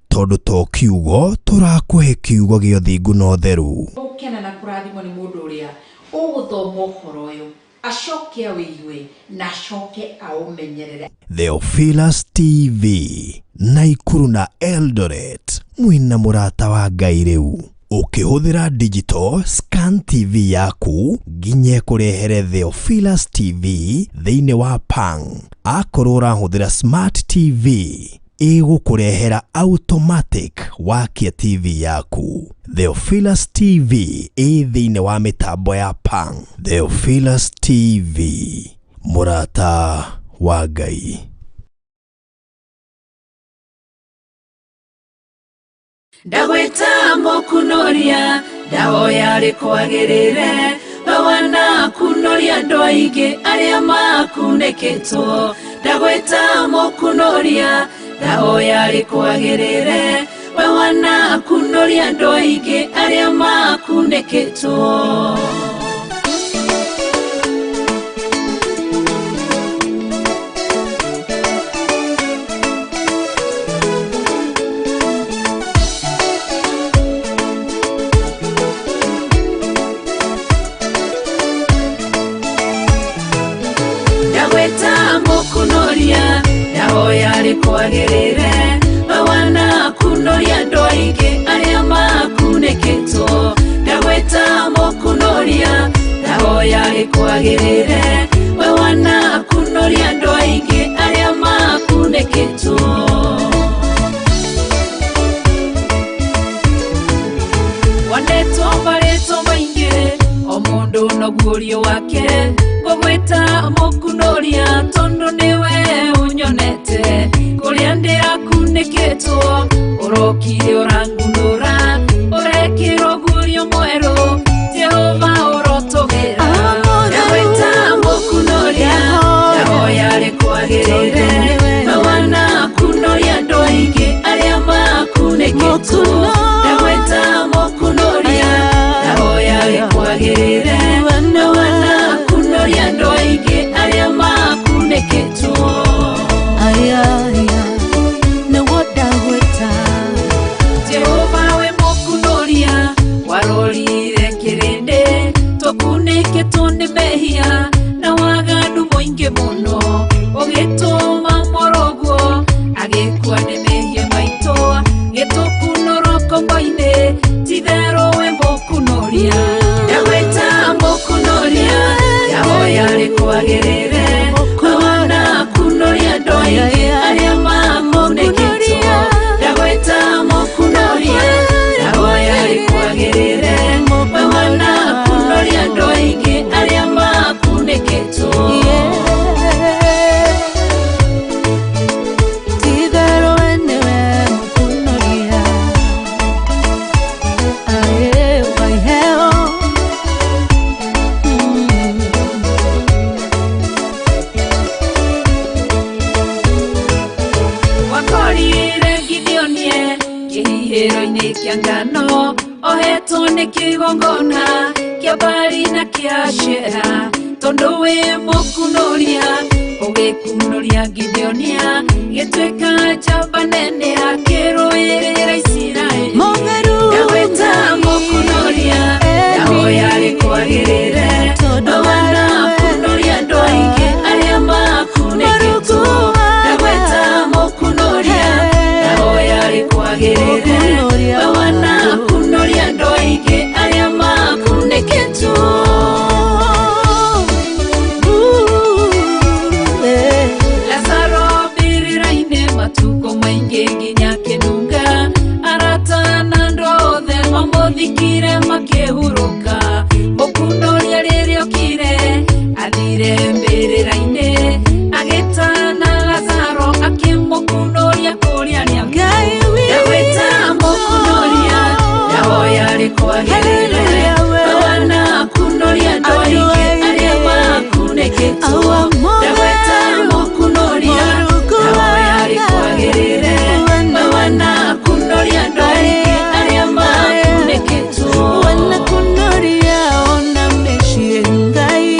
tondu to kiugo turakuhe kiugo gio thingu no theru. Ukena na kurathimo ni mundu uria uguthoma uhoro uyu acoke awigue na acoke aumenyerere. Theophilus TV Naikuru na Eldoret mwina murata wa Ngai riu. Ukihũthĩra digital scan TV yaku nginye kurehere Theophilus TV thĩinĩ wa Pang. Akorwo ũrahũthĩra smart TV ĩgũkũrehera automatic wakia TV yaku. Theophilus TV thĩinĩ wa mĩtambo ya Pang. Theophilus TV murata wa Ngai. Ndagweta mokunoria ndahoya rikwagirire bawana kunoria ndoige aria makuneketwo. Ndagweta mokunoria ndahoya rikwagirire bawana kunoria ndoige aria makuneketwo. Kunoria ndahoya rikwagirire bawana kunoria ndoige aria makuneketwo. Ndagweta mokunoria ndahoya rikwagirire bawana kunoria ndoige aria makuneketwo. Wandetwo baretwo maingi o mundu no guorio wake ngweta mokunoria tondu niwe unyonete kuria ndirakuneketwo urokire urangunura urekiro guorio mweru Jehova urotogera. Ndagweta mokunoria ndahoya rikwagirire bawana kunoria ndoige aria makuneketwo. Ndagweta mokunoria ndahoya rikwagirire bawana kunoria ndoige aria makuneketwo. Jehova we mokunoria warorire kirinde tukuneketwo ni mehia na waganu muingi muno ugituma morogo agikwa ni mehia maito gitukunoroka maine tithero we mokunoria. Ndagweta mokunoria ndahoya rikwagirire bawana kunoria ndoige aria makuneketwo. Ndagweta mokunoria ndahoya rikwagirire bawana kunoria ndoige aria makuneketwo. Kihihiro-ini kia ngano ohetwo ni kigongona kia bari na kia shera tondu wi mokunoria ugikunoria Gideonia gitweka njamba nene akiruirira Isiraeli. Ndagweta mokunoria ndahoya rikwagirire bawana kunoria ndoige aria makuneketwo. Ndagweta mokunoria ndahoya rikwagirire bawana kunoria ndoige aria makuneketwo. Lazaro biriraine matuko maingi nginya kinunga arata na ndothe mamuthikire makihuruka. Mokunoria ririokire athire mbiriraine agitana Lazaro akimukunoria kuria ni Ngai. Ndagweta mokunoria ndahoya rikwagirire bawana kunoria ndoige aria makuneketwo. Ndagweta mokunoria ndahoya rikwagirire bawana kunoria ndoige aria makuneketwo. Wana kunoria ona meshie Ngai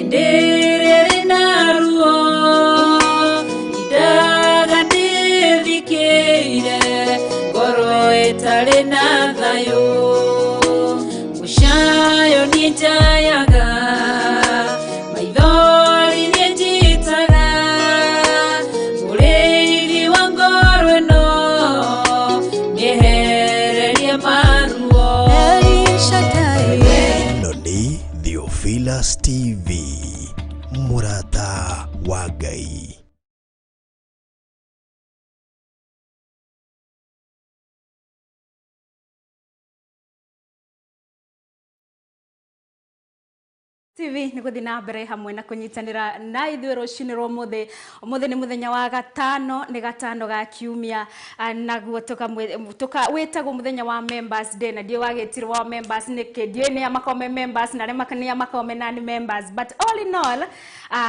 Indere naruo idaga nithikire ngoro itari na thayo mushayo ninjayaga maithori ninjitaga muriri wa ngoro ino nyehererie maruo ĩno nĩ Theophilus TV, mũrata wa Ngai. TV ni guthi na mbere hamwe na kunyitanira na ithuĩ rũcinĩ rwa ũmũthĩ nĩ mũthenya wa gatano, nĩ gatano ga kiumia, naguo wĩtagwo mũthenya wa members day, na ndio wagetirwo wa members nĩ kĩndio nĩ amakome members na remakania makome nani members, but all in all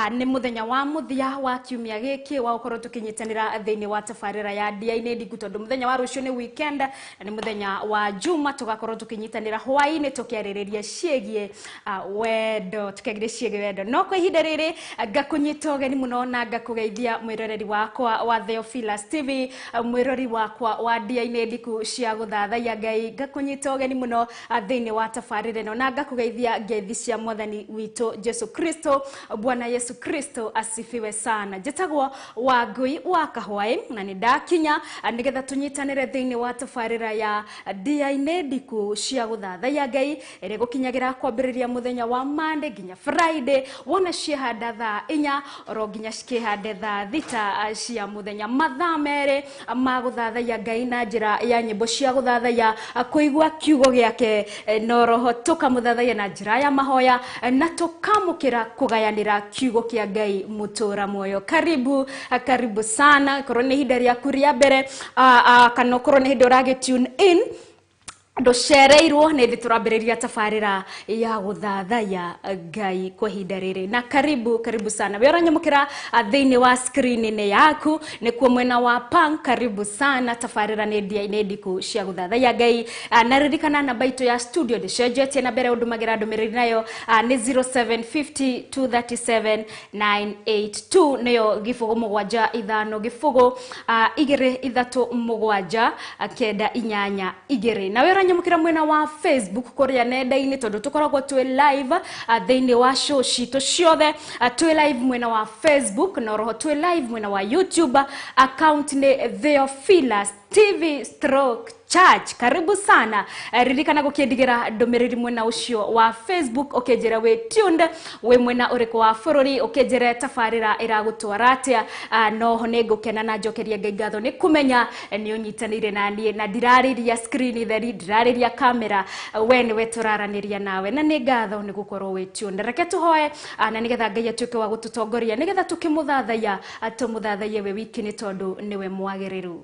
nĩ mũthenya wa mũthia wa kiumia gĩkĩ wa gũkorwo tũkĩnyitanĩra thĩinĩ wa tabarĩra ya Dia-inĩ Ndingu, tondũ mũthenya wa rũciũ nĩ weekend na nĩ mũthenya wa juma, tũgakorwo tũkĩnyitanĩra hwaĩ-inĩ tũkĩarĩrĩria ciĩgiĩ wendo, tukagiria ciĩgiĩ wendo. No kwa ihinda rĩrĩ ngakũnyita ũgeni mũno na ngakũgeithia mwĩroreri wakwa wa Theophilus TV, mwĩrori wakwa wa Dia-inĩ Ndingu cia gũthathaiya Ngai, ngakũnyita ũgeni mũno thĩinĩ wa tabarĩra ĩno na ngakũgeithia ngeithi cia Mwathani witũ Jesu Kristo. Bwana Yesu Kristo asifiwe sana. Njĩtagwo Wangui wa Kahwaĩ na nĩ ndakinya nĩgetha tũnyitanĩre thĩinĩ wa tabarĩra ya Dia-inĩ Ndingu cia gũthathaiya Ngai, ĩrĩa gũkinyagira kwambĩrĩria mũthenya wa Monday nginya Friday, wona ciehanda thaa 4 oro nginya cikĩhande thaa 6 cia mũthenya, mathaa merĩ ma gũthathaiya Ngai na njĩra ya nyĩmbo cia gũthathaiya, kũigua kiugo gĩake na roho tũkamũthathaiya na njĩra ya mahoya na tũkamũkĩra kũgayanĩra kiugo kĩa Ngai mũtũra muoyo. Karibu sana, korwo nĩ ihinda rĩaku rĩa mbere kana korwo nĩ hĩndĩ ũragĩ tune in, ndocereirwo nĩ thĩ tũrambĩrĩria tabarĩra ya gũthathaiya Ngai kwa ihinda rĩrĩ, na karibu sana. We ũranyamũkĩra thĩinĩ wa screen-inĩ yaku nĩ kuo mwena wa pang, karibu sana. Tabarĩra nĩ Dia-inĩ Ndingu cia gũthathaiya Ngai, na ririkana namba itũ ya studio ndĩcenjetie, na mbere ũndũmagĩra ndũmĩrĩri nayo nĩ 0750237982, nĩyo gĩbũgũ 752337 na we nyamukira mwena wa Facebook kuria nenda-inĩ, tondu tukoragwo twi live thĩinĩ wa show citũ ciothe, twi live mwena wa Facebook na roho twi live mwena wa YouTube. Account nĩ Theophilus TV /Church. Karibu sana. Ririkana gũkĩndigĩra ndũmĩrĩri mwena ũcio wa Facebook, ũkĩnjĩra wĩ tuned wĩ mwena ũrĩkũ wa bũrũri, ũkĩnjĩra tabarĩra ĩragũtwara atĩa, no ho nĩ ngũkena na njokeria Ngai ngatho nĩ kũmenya nĩ ũnyitanĩire na niĩ na ndirarĩria screen theri, ndirarĩria kamera, we nĩwe tũraranĩria nawe na nĩ ngatho nĩ gũkorwo wĩ tuned. Reke tũhoe na nĩgetha Ngai atuĩke wa gũtũtongoria nĩgetha tũkĩmũthathaiya, tũmũthathaiye we wiki nĩ tondũ nĩwe mwagĩrĩru.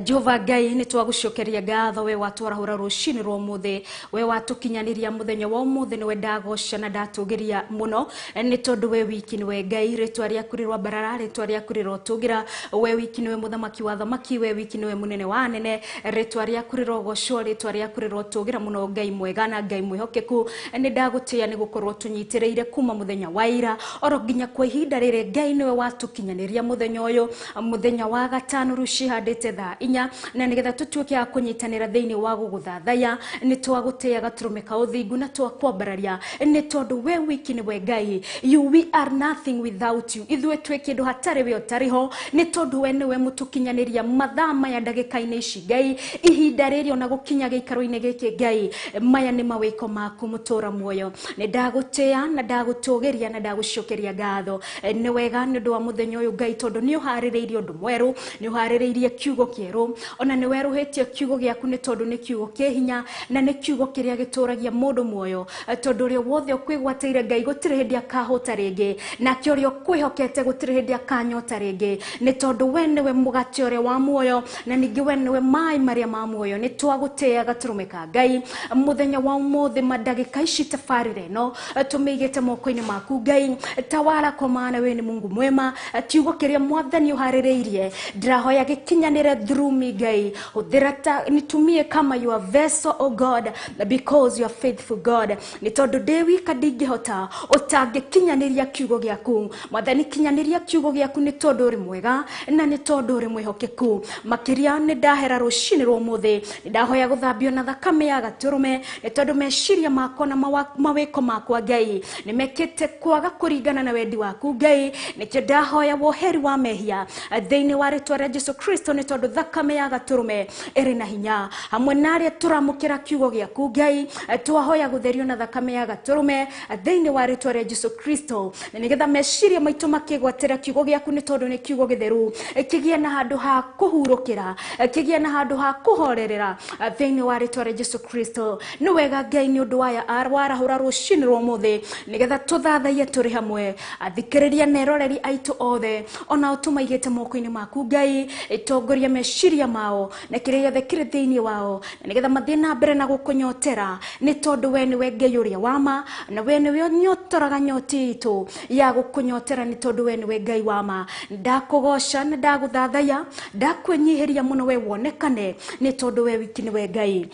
Jehova Ngai nĩ twagũcokeria ngatho, we watwarahũra rũcinĩ rwa ũmũthĩ, we watukinyanĩria mũthenya wa ũmũthĩ, nĩwe ndagoca na ndatũgĩria mũno nĩ tondũ we wiki nĩwe Ngai, rĩtwa rĩaku rĩ rwambarara, rĩtwa rĩaku rĩ rotũgĩra, we wiki nĩwe mũthamaki wa thamaki, we wiki nĩwe mũnene wa anene, rĩtwa rĩaku rĩ rogocwo, rĩtwa rĩaku rĩ rotũgĩra mũno. Ngai mwega na Ngai mwĩhokeku, nĩ ndagũtĩĩa nĩ gũkorwo tũnyitĩrĩire kuma mũthenya wa ira oro nginya kwa ihinda rĩrĩ. Ngai nĩwe watukinyanĩria mũthenya ũyũ, mũthenya wa gatano rũcihandĩte thaa 4, na nĩgetha tũtuĩke a kũnyitanĩra thĩinĩ wa gũgũthathaiya. Nĩ twagũtĩĩa gatũrũme ka ũthingu na twakwambararia nĩ tondũ we wiki nĩwe Ngai. We are nothing without you. Ithuĩ twĩ kĩndũ hatarĩ we ũtarĩ ho, nĩ tondũ we nĩwe mũtukinyanĩria mathaa maya ndagĩka-inĩ ici Ngai, ihinda rĩrĩ ona gũkinya gĩikaro-inĩ gĩkĩ Ngai. Maya nĩ mawĩko maku mũtũra muoyo. Nĩ ndagũtĩĩa na ndagũtũgĩria na ndagũcokeria ngatho. Nĩ wega nĩ ũndũ wa mũthenya ũyũ Ngai, tondũ nĩ ũharĩrĩirie ũndũ mwerũ, nĩ ũharĩrĩirie kiugo kĩerũ, ona nĩ werũhĩtie kiugo gĩaku nĩ tondũ nĩ kiugo kĩ hinya na nĩ kiugo kĩrĩa gĩtũragia mũndũ muoyo, tondũ ũrĩa wothe ũkwĩgwatĩire Ngai gũtirĩ hĩndĩ akahũta rĩngĩ, nake ũrĩa ũkwĩhokete gũtirĩ hĩndĩ akanyota rĩngĩ, nĩ tondũ we nĩwe mũgate ũrĩa wa muoyo, na ningĩ we nĩwe maĩ marĩa ma muoyo. Nĩ twagũtĩĩa gatũrũme ka Ngai mũthenya wa ũmũthĩ, mandagĩka ici tabarĩra ĩno tũmĩigĩte moko-inĩ maku Ngai. Tawala kwa maana we nĩ Mungu mwema, kiugo kĩrĩa Mwathani ũharĩrĩirie ndĩrahoya gĩkinyanĩre umenere through me Ngai uthirata nitumie kama your vessel oh God because you are faithful God ni tondu dewi kadingihota utangikinyaniria kiugo giaku mwathani kinyaniria kiugo giaku ni tondu uri mwega na ni tondu uri mwihokeku makiria ni ndahera rucini rwo muthi ni ndahoya guthambio na thakame ya gaturume ni tondu meciria makwa na mawiko makwa Ngai ni mekite kwaga kuringana na wendi waku Ngai ni ndahoya woheri wa mehia thiini wa ritwa ria Jesu Kristo ni tondu thakame ya gaturume iri na hinya hamwe nari turamukira kiugo giaku Ngai twahoya gutherio na thakame ya gaturume thiini wa ritwa ria Jesu Kristo nigetha meciria maitu makigwatira kiugo giaku ni tondu ni kiugo githeru kigie na handu ha kuhurukira kigie na handu ha kuhorerera thiini wa ritwa ria Jesu Kristo ni wega Ngai ni undu waya arwarahura rucini rwo muthi nigetha tuthathaie turi hamwe athikiriria neroreri aitu othe ona utumaigite moko-ini maku Ngai itongoria meciria mao na kiria giothe kiri thiini wao nigetha mathie na mbere na gukunyotera ni tondu we ni we Ngai uria wama na we ni we nyotoraga nyoti itu ya gukunyotera ni tondu we ni we Ngai wama ndakugosha na ndaguthathaya ndakwenyihiria muno we wonekane ni tondu we wiki ni we Ngai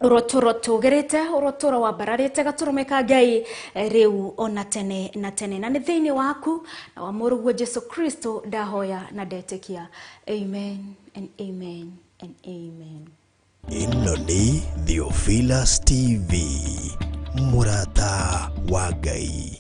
urotoro tugerete urotoro wabararete gaturumeka Ngai riu ona tene na tene na ni thiini waku na wa muruguo Jesu Kristo ndahoya na ndetekia amen and amen and amen. Ino ni Theophilus TV murata wa Ngai.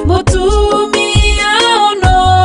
Mutumia ono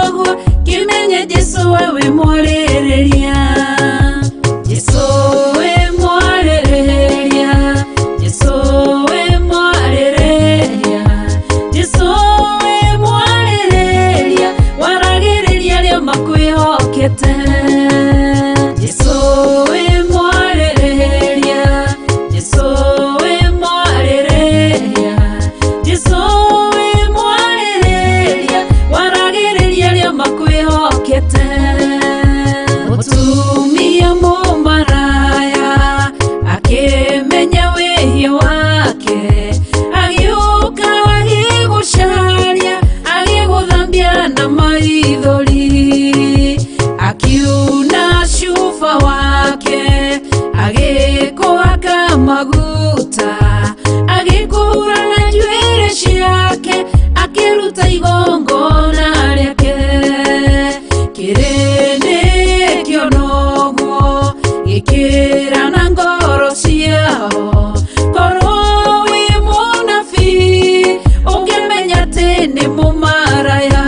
ni mumaraya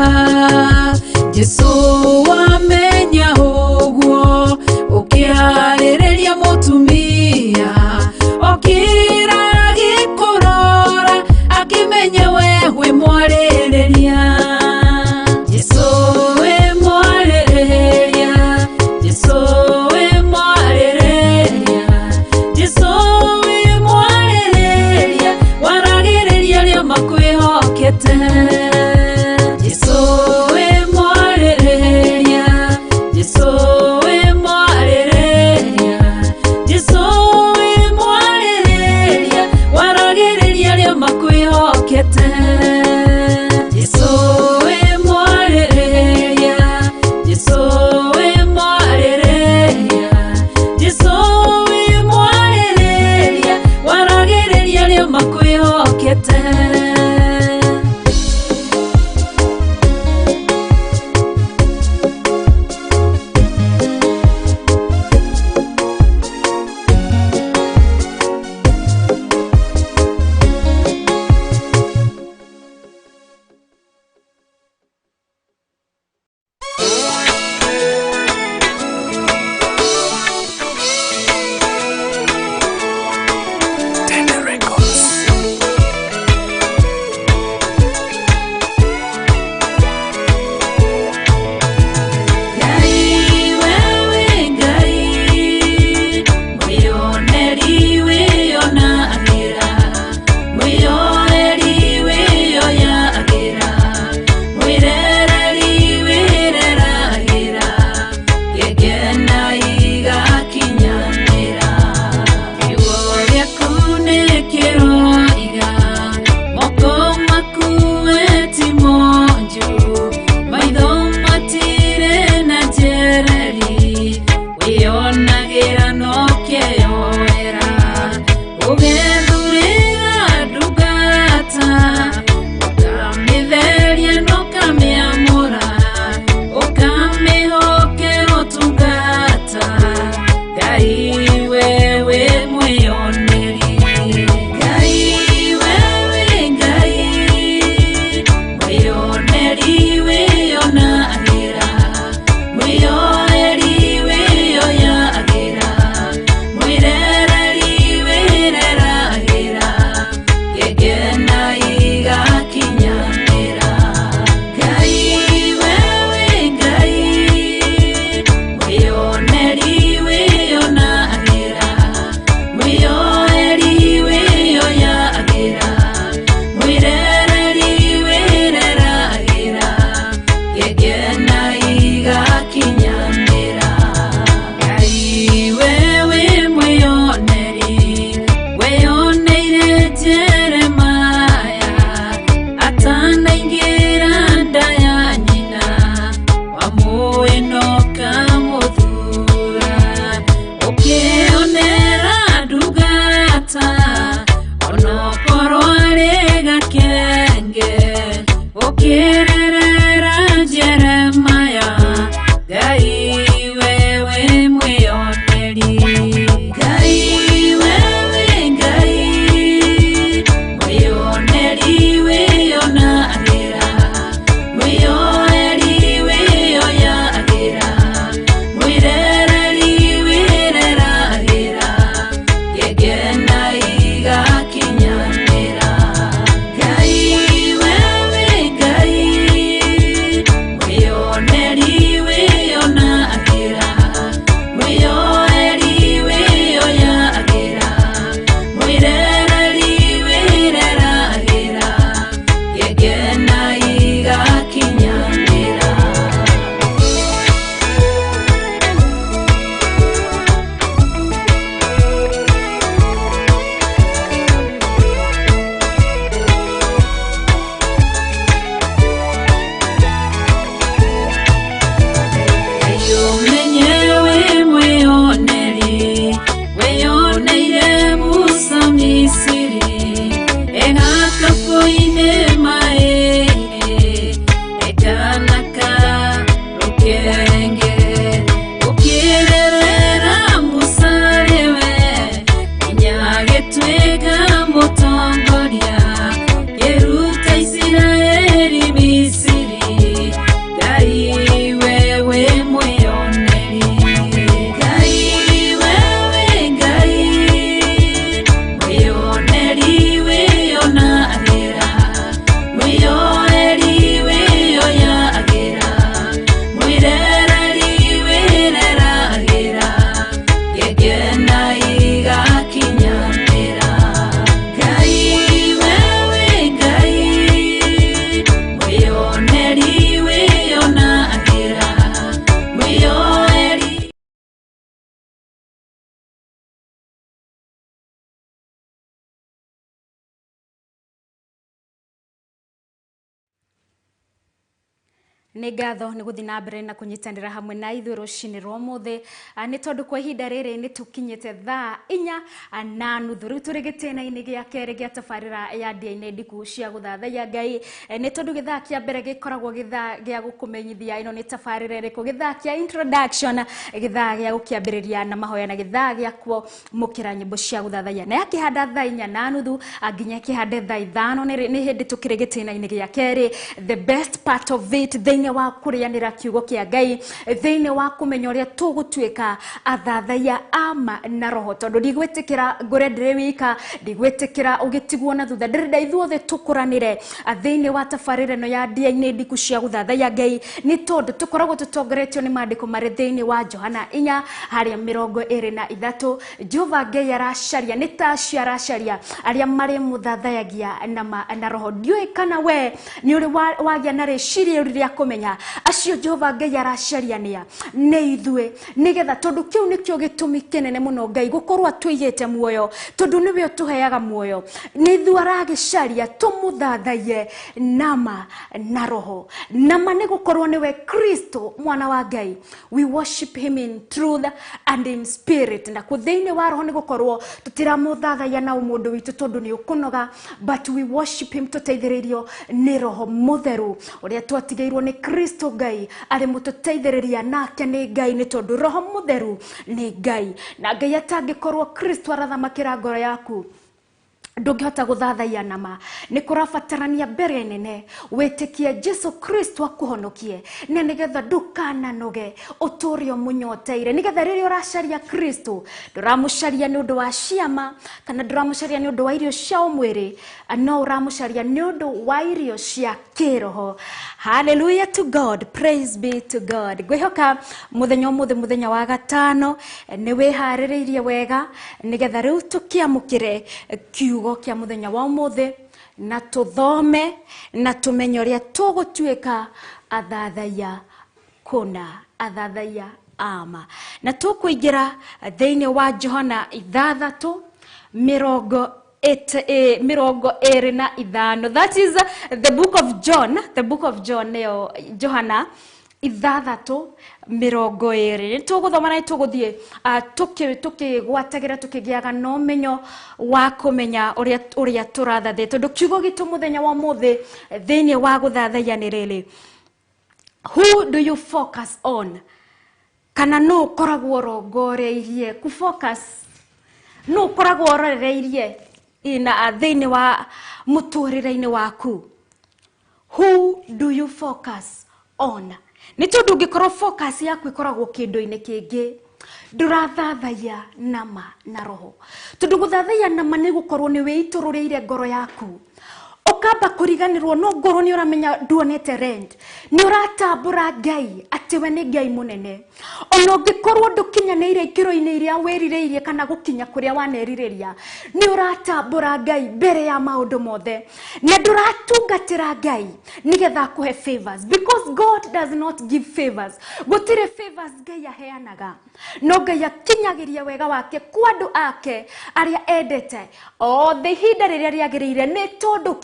Jesu wamenya uguo ukiarĩrĩria mutumia okira gikurora akimenya we mwarĩrĩria Jesu we mwarĩrĩria Jesu we mwarĩrĩria Jesu we mwarĩrĩria waragĩrĩria rĩo makwĩhokete Jesu we mwarĩrĩria Jesu we mwarĩrĩria Jesu we mwarĩrĩria waragĩrĩria rĩo makwĩhokete Jesu we mwarĩrĩria Jesu we mwarĩrĩria Jesu we mwarĩrĩria waragĩrĩria rĩo makwĩhokete nĩ ngatho nĩ gũthiĩ na mbere na kũnyitanĩra hamwe na ithuĩ rũcinĩ rwa ũmũthĩ nĩ tondũ kwa ihinda rĩrĩ nĩ tũkinyĩte thaa 4:30 rĩu tũrĩ gĩtĩna-inĩ gĩa kerĩ gĩa tabarĩra ya Ndiaine Ndiku cia gũthathaiya Ngai nĩ tondũ gĩthaa kĩa mbere gĩkoragwo gĩthaa gĩa gũkũmenyithia ĩno nĩ tabarĩra ĩrĩkũ, gĩthaa kĩa introduction, gĩthaa gĩa gũkĩambĩrĩria na mahoya na gĩthaa gĩa mũkĩra nyĩmbo cia gũthathaiya na yakĩhanda thaa 4:30 nginya kĩhande thaa 5 nĩ hĩndĩ tũkĩrĩ gĩtĩna-inĩ gĩa kerĩ. The best part of it thĩinĩ wa kũrĩanĩra kiugo kĩa Ngai, thĩinĩ wa kũmenya ũrĩa tũgũtuĩka athathaiya ama na roho, tondũ ndigwĩtĩkĩra ngũre ndĩrĩ wika, ndigwĩtĩkĩra ũgĩtigwo na thutha, ndĩrenda ithuothe tũkũranĩre thĩinĩ wa tabarĩra ĩno ya Ndiaine Ndiku cia gũthathaiya Ngai, nĩ tondũ tũkoragwo tũtongoretio nĩ maandĩko marĩ thĩinĩ wa Johana 4 harĩa 23. Jehova Ngai aracaria, nĩ tacio aracaria arĩa marĩ mũthathayagia na roho. Ndiũĩ kana we nĩ ũrĩ wagĩa na rĩciria rĩa kũmenya acio Jehova Ngai aracaria nĩ ithuĩ, nĩgetha tondũ kĩu nĩkĩo gĩtũmi kĩnene mũno Ngai gũkorwo atũigĩte muoyo, tondũ nĩwe ũtũheaga muoyo. Nĩ ithuĩ aragĩcaria tũmũthathaiye nama na roho, nama nĩ gũkorwo nĩwe Kristo mwana wa Ngai. We worship him in truth and in spirit, na thĩinĩ wa roho nĩ gũkorwo tũtiramũthathaiya na mũndũ witũ tondũ nĩ ũkũnoga, but we worship him tũteithĩrĩrio nĩ roho mũtheru ũrĩa twatigĩirwo nĩ Kristo Ngai arĩ mũtũteithĩrĩria, nake nĩ Ngai nĩ tondũ roho mũtheru nĩ Ngai. Na Ngai atangĩkorwo Kristo arathamakĩra ngoro yaku ndũngĩhota gũthathaiya nama. Nĩ kũrabatarania mbere nene wĩtĩkie Jesu Kristo akũhonokie, na nĩgetha ndũkananoge ũtũũre mũnyoteire, nĩgetha rĩrĩa ũracaria Kristo ndũramũcaria nĩ ũndũ wa ciama kana ndũramũcaria nĩ ũndũ wa irio cia mwĩrĩ, no ũramũcaria nĩ ũndũ wa irio cia kĩroho. Hallelujah to God, praise be to God. Ngwĩhoka mũthenya ũmũthĩ, mũthenya wa gatano, nĩ wĩharĩrĩirie wega nĩgetha rĩu tũkĩamũkĩre kiugo kĩa mũthenya wa ũmũthĩ na tũthome na tũmenye ũrĩa tũgũtuĩka athathaiya kũna, athathaiya ama. Na tũkũingĩra thĩinĩ wa Johana 3:25. That is the book of John, nĩyo Johana 3:20. Tũgũthoma na tũgũthiĩ tũkĩgwatagĩra tũkĩgĩaga na ũmenyo wa kũmenya ũrĩa tũrathathaiya, tondũ kiugo gitũ mũthenya wa ũmũthĩ thĩinĩ wa gũthathaiya nĩ rĩrĩ: who do you focus on? Kana no ũkoragwo rongoreirie kũfocus, no ũkoragwo ũrorereirie thĩinĩ wa mũtũrĩre-inĩ waku. Who do you focus on? Nĩ tondũ ũngĩkorwo focus yaku ĩkoragwo kĩndũ-inĩ kĩngĩ ndũrathathaiya nama na roho, tondũ gũthathaiya nama nĩ gũkorwo nĩ wĩitũrũrĩire ngoro yaku, ũkamba kũriganĩrwo no ngoro nĩ ũramenya nduonete rent, nĩ ũratambũra Ngai atĩ we nĩ Ngai mũnene. Ona ũngĩkorwo ndũkinyanĩire ikĩro-inĩ iria wĩrirĩirie kana gũkinya kũrĩa wanerirĩria, nĩ ũratambũra Ngai mbere ya maũndũ mothe, na ndũratungatĩra Ngai nĩgetha akũhe favors, because God does not give favors. Gũtirĩ favors Ngai aheanaga, no Ngai akinyagĩria wega wake kwa andũ ake arĩa endete othe ihinda rĩrĩa rĩagĩrĩire. Nĩ tondũ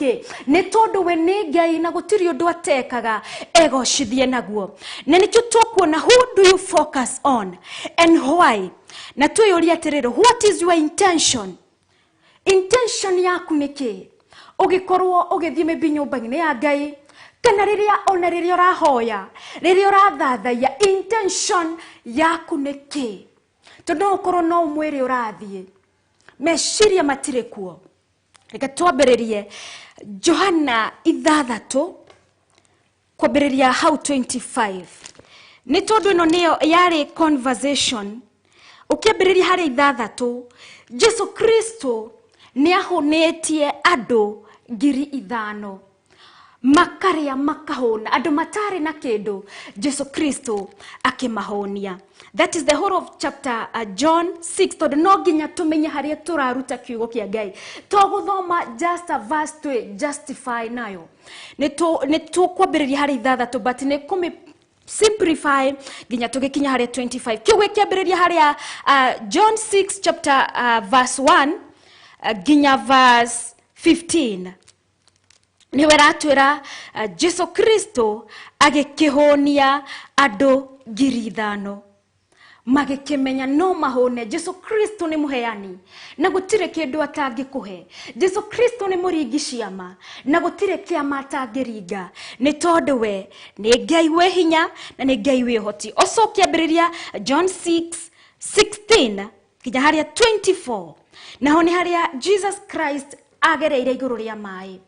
nĩ tondũ we nĩ Ngai na gũtirĩ ũndũ atekaga egocithie naguo. Na nĩkĩo tũkuona who do you focus on and why. Na twĩyũria atĩrĩrĩ, what is your intention? Intention yaku nĩ kĩ? Ũgĩkorwo ũgĩthiĩ maybe nyũmba-inĩ ya Ngai, kana ona rĩrĩa ũrahoya, rĩrĩa ũrathathaiya, intention yaku nĩ kĩ? Tondũ no ũkorwo no mwĩrĩ ũrathiĩ, meciria matirĩ kuo. Reka twambĩrĩrie Johana 3 kwambĩrĩria hau 25. Nĩ tondũ ĩno nĩyo yarĩ conversation. Ũkĩambĩrĩria harĩ 3, Jesu Kristo nĩ ahonĩtie andũ 5,000 makarĩa makahũna, andũ matarĩ na kĩndũ Jesu Kristo akĩmahonia. That is the whole of chapter John 6. Tondũ no nginya tũmenye harĩa tũraruta kiugo kĩa Ngai, tũgũthoma just a verse to justify nayo. Nĩ tũkwambĩrĩria harĩ 3, but nĩ kũmĩ simplify nginya tũgĩkinya harĩ 25. Kiugo kĩambĩrĩria harĩ John 6 chapter verse 1 nginya verse 15. ni weratwira Jesu Kristo agikihonia andu 5,000 magikimenya no mahone. Jesu Kristo ni muheani na gutire kindu atangikuhe. Jesu Kristo ni muringi ciama na gutire kiama atangiringa, ni tondu we ni Ngai we hinya na ni Ngai we hoti. Osokia biriria John 6:16 kinya haria 24, naho ni haria Jesus Christ agereire iguru ria mai,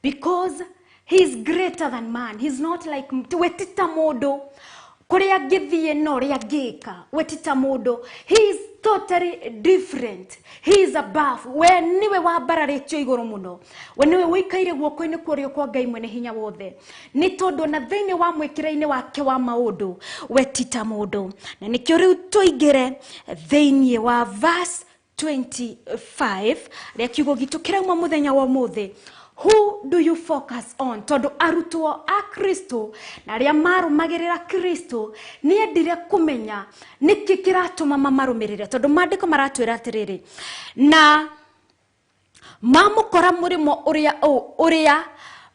because he is greater than man. He is not like wetita mundu kuria githie no ria gika wetita mundu. He is totally different. He is above. We niwe wambararitio iguru muno, we niwe wikaire guoko-ini kurio kwa Ngai mwene hinya wothe, ni tondu na thiini wa mwikira-ini wake wa maundu wetita mundu. Na nikio riu tuingire thiini wa verse 25 ria kiugo gitu kirauma muthenya wa muthi. Who do you focus on? Tondu arutwo a Kristo na ria marumagirira Kristo ni endire kumenya niki kiratuma mamarumirire, tondu mandiko maratwira atiriri, na mamukora murimo uria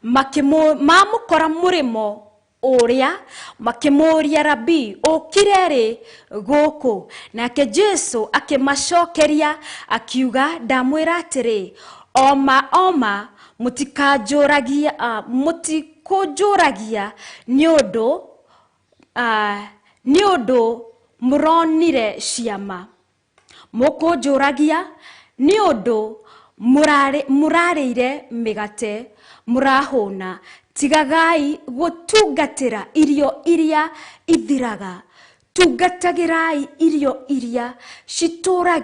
mamukora murimo uria makimuria Rabi ukireri guku. Nake Jesu akimacokeria akiuga, ndamwira atiri, oma mutikujuragia niodo muronire ciama, mukujuragia niodo murarire migate murahuna. Tigagai gutungatira irio iria ithiraga, tungatagirai irio iria cituraga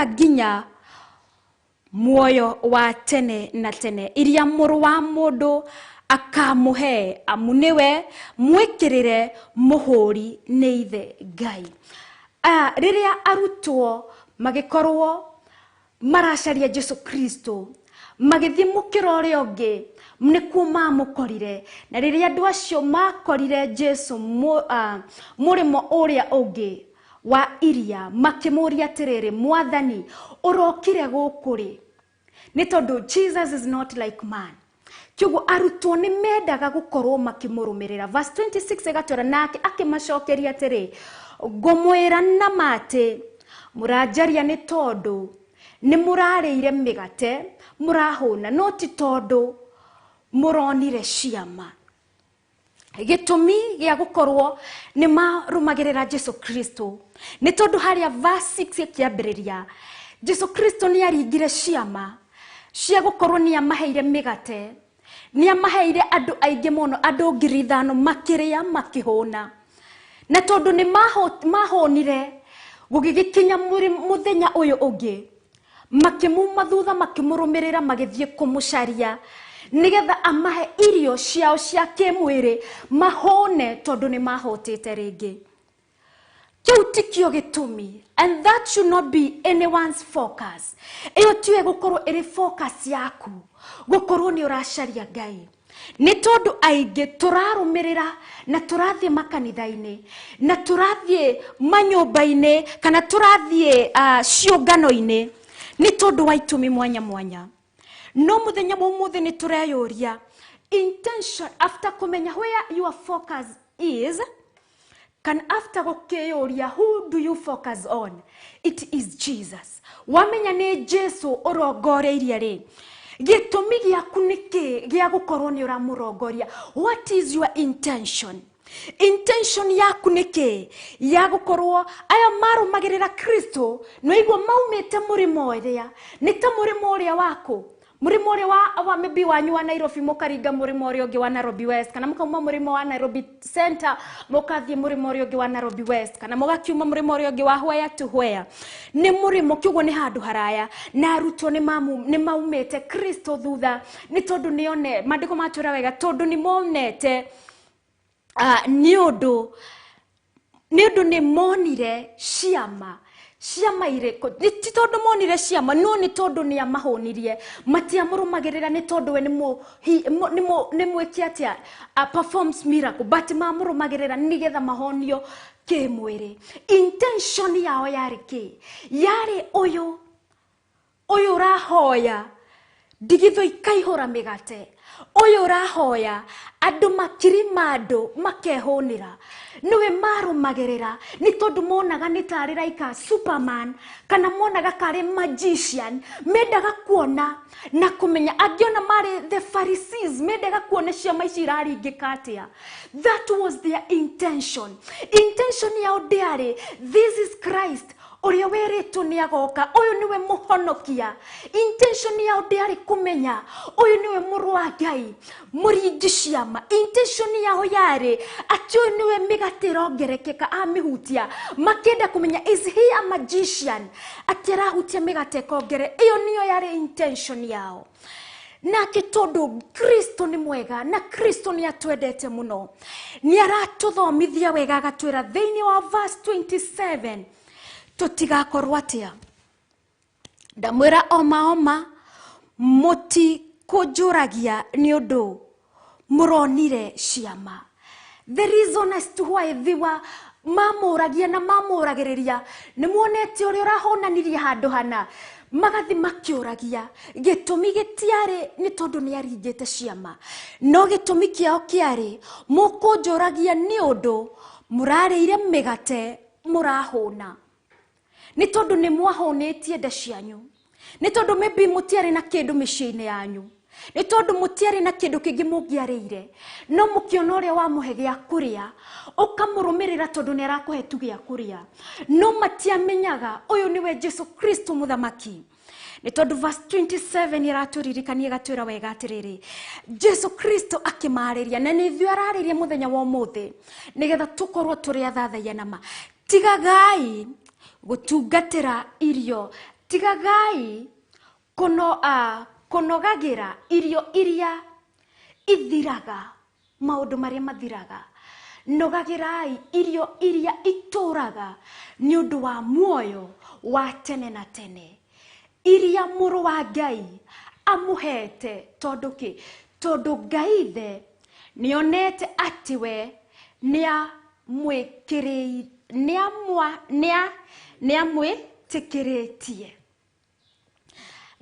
ginya muoyo wa tene na tene, iria muru wa mundu akamuhe, amuniwe mwikirire muhuri ni ithe Ngai. Riria arutwo magikorwo maracaria Jesu Kristo, magithie mukiro uria ungi, nikuo mamukorire. Na riria andu acio makorire Jesu murimo uria ungi wa iria, makimuria atiriri, Mwathani urokire gukuri? Ni tondu Jesus is not like man. Kyogo arutwo ni mendaga gukorwo makimurumirira. Verse 26 igatwira, nake akimacokeria atiri, ngumwira na mati murajaria ni tondu ni murarire migate murahuna, no ti tondu muronire ciama. Gitumi gia gukorwo ni marumagirira Jesu Kristo ni tondu haria verse 6 kiambiriria, Jesu Kristo ni aringire ciama cia gukorwo ni amaheire migate, ni amaheire andu aingi muno, andu 5,000 makiria makihuna. Na tondu ni mahonire gugigikinya muthenya uyu ungi, makimuma thutha makimurumirira magithie kumucaria nigetha amahe irio ciao cia kimwiri mahone, tondu ni mahotete ringi. Kiu tikio gitumi, and that should not be anyone's focus. Iyo tiwe gukorwo iri focus yaku, gukorwo ni uracaria Ngai. Ni tondu aingi turarumirira na turathie makanitha-ini na turathie manyumba-ini kana turathie ciungano-ini ni tondu wa itumi mwanya mwanya. No muthenya mumuthi ni tureyuria intention, after kumenya where your focus is, can after gukeyuria who do you focus on? It is Jesus. Wamenya ni Jesu urongoreirie ri, gitumi giaku niki gia gukorwo ni uramurongoria? What is your intention? Intention yaku niki ya gukorwo aya marumagirira Kristo no igwa maumite murimo uria ni ta murimo uria wako, murimo uria wa maybe wanyu wa Nairobi mukaringa murimo uria ungi wa Nairobi West, kana mukauma murimo wa Nairobi Center mukathie murimo uria ungi wa Nairobi West, kana mugakiuma murimo uria ungi wa Hwaya to Hwaya. Ni murimo kiugo ni handu haraya na arutwo ni maumite Kristo thutha, ni tondu nione mandiko matwira wega, tondu ni monete niodo ni monire ciama iriko, ti tondu monire ciama, no ni tondu ni amahonirie, matiamurumagirira ni tondu we ni mwekiatia performs miracle, but mamurumagirira nigetha mahonio kimwiri. Intention yao yari ki? Yari uyu Oyo rahoya digitho ikaihora migate. Oyo rahoya andu makirimado makehonira. Niwe marumagerera ni tondu monaga ni tari raika Superman kana monaga kare magician. Mendaga kuona na kumenya agiona mari the Pharisees mendaga kuona ciama ici iraringika atia. That was their intention. Intention yao ndiari, this is Christ. Uria weretu ni agoka, uyu niwe muhonokia. Intention yao ndiari kumenya uyu niwe muru wa Ngai muringi ciama. Intention yao yari ati uyu niwe migate rongerekeka amihutia. Makenda kumenya is he a magician ati arahutia migate kongere. Iyo niyo yari intention yao. Na kitondu Kristo ni mwega na Kristo ni atwendete muno, ni aratuthomithia wega agatwira thiini wa verse 27 tutigakorwo atia. Ndamwira oma muti kunjuragia ni undu muronire ciama. The reason as to why thiwa mamuragia na mamuragiriria ni muonete uria urahonanirie handu hana magathi makiuragia. Gitumi gitiari ni tondu ni aringite ciama, no gitumi kiao kiari mukunjuragia ni undu murarire migate murahona. Ni tondu ni mwahonetie nda cianyu, ni tondu maybe mutiari na kindu miciini yanyu, ni tondu mutiari na kindu kingi mungiarire, no mukiona uria wamuhe gia kuria ukamurumirira tondu ni arakuhe tu gia kuria. No matiamenyaga uyu niwe Jesu Kristo muthamaki. Ni tondu verse 27 iraturirikania gatwira wega atiriri, Jesu Kristo akimariria na ni ithu arariria muthenya wa umuthi nigetha tukorwo turi athathaiya nama. Tigagai gutungatira irio, tigagai kunogagira irio iria ithiraga, maundu maria mathiraga. Nogagirai irio iria ituraga ni undu wa muoyo wa tene na tene, iria muru wa Ngai amuhete. Tondu ki? Tondu Ngai the nionete atiwe nia mwikiri nia mwitikiretie.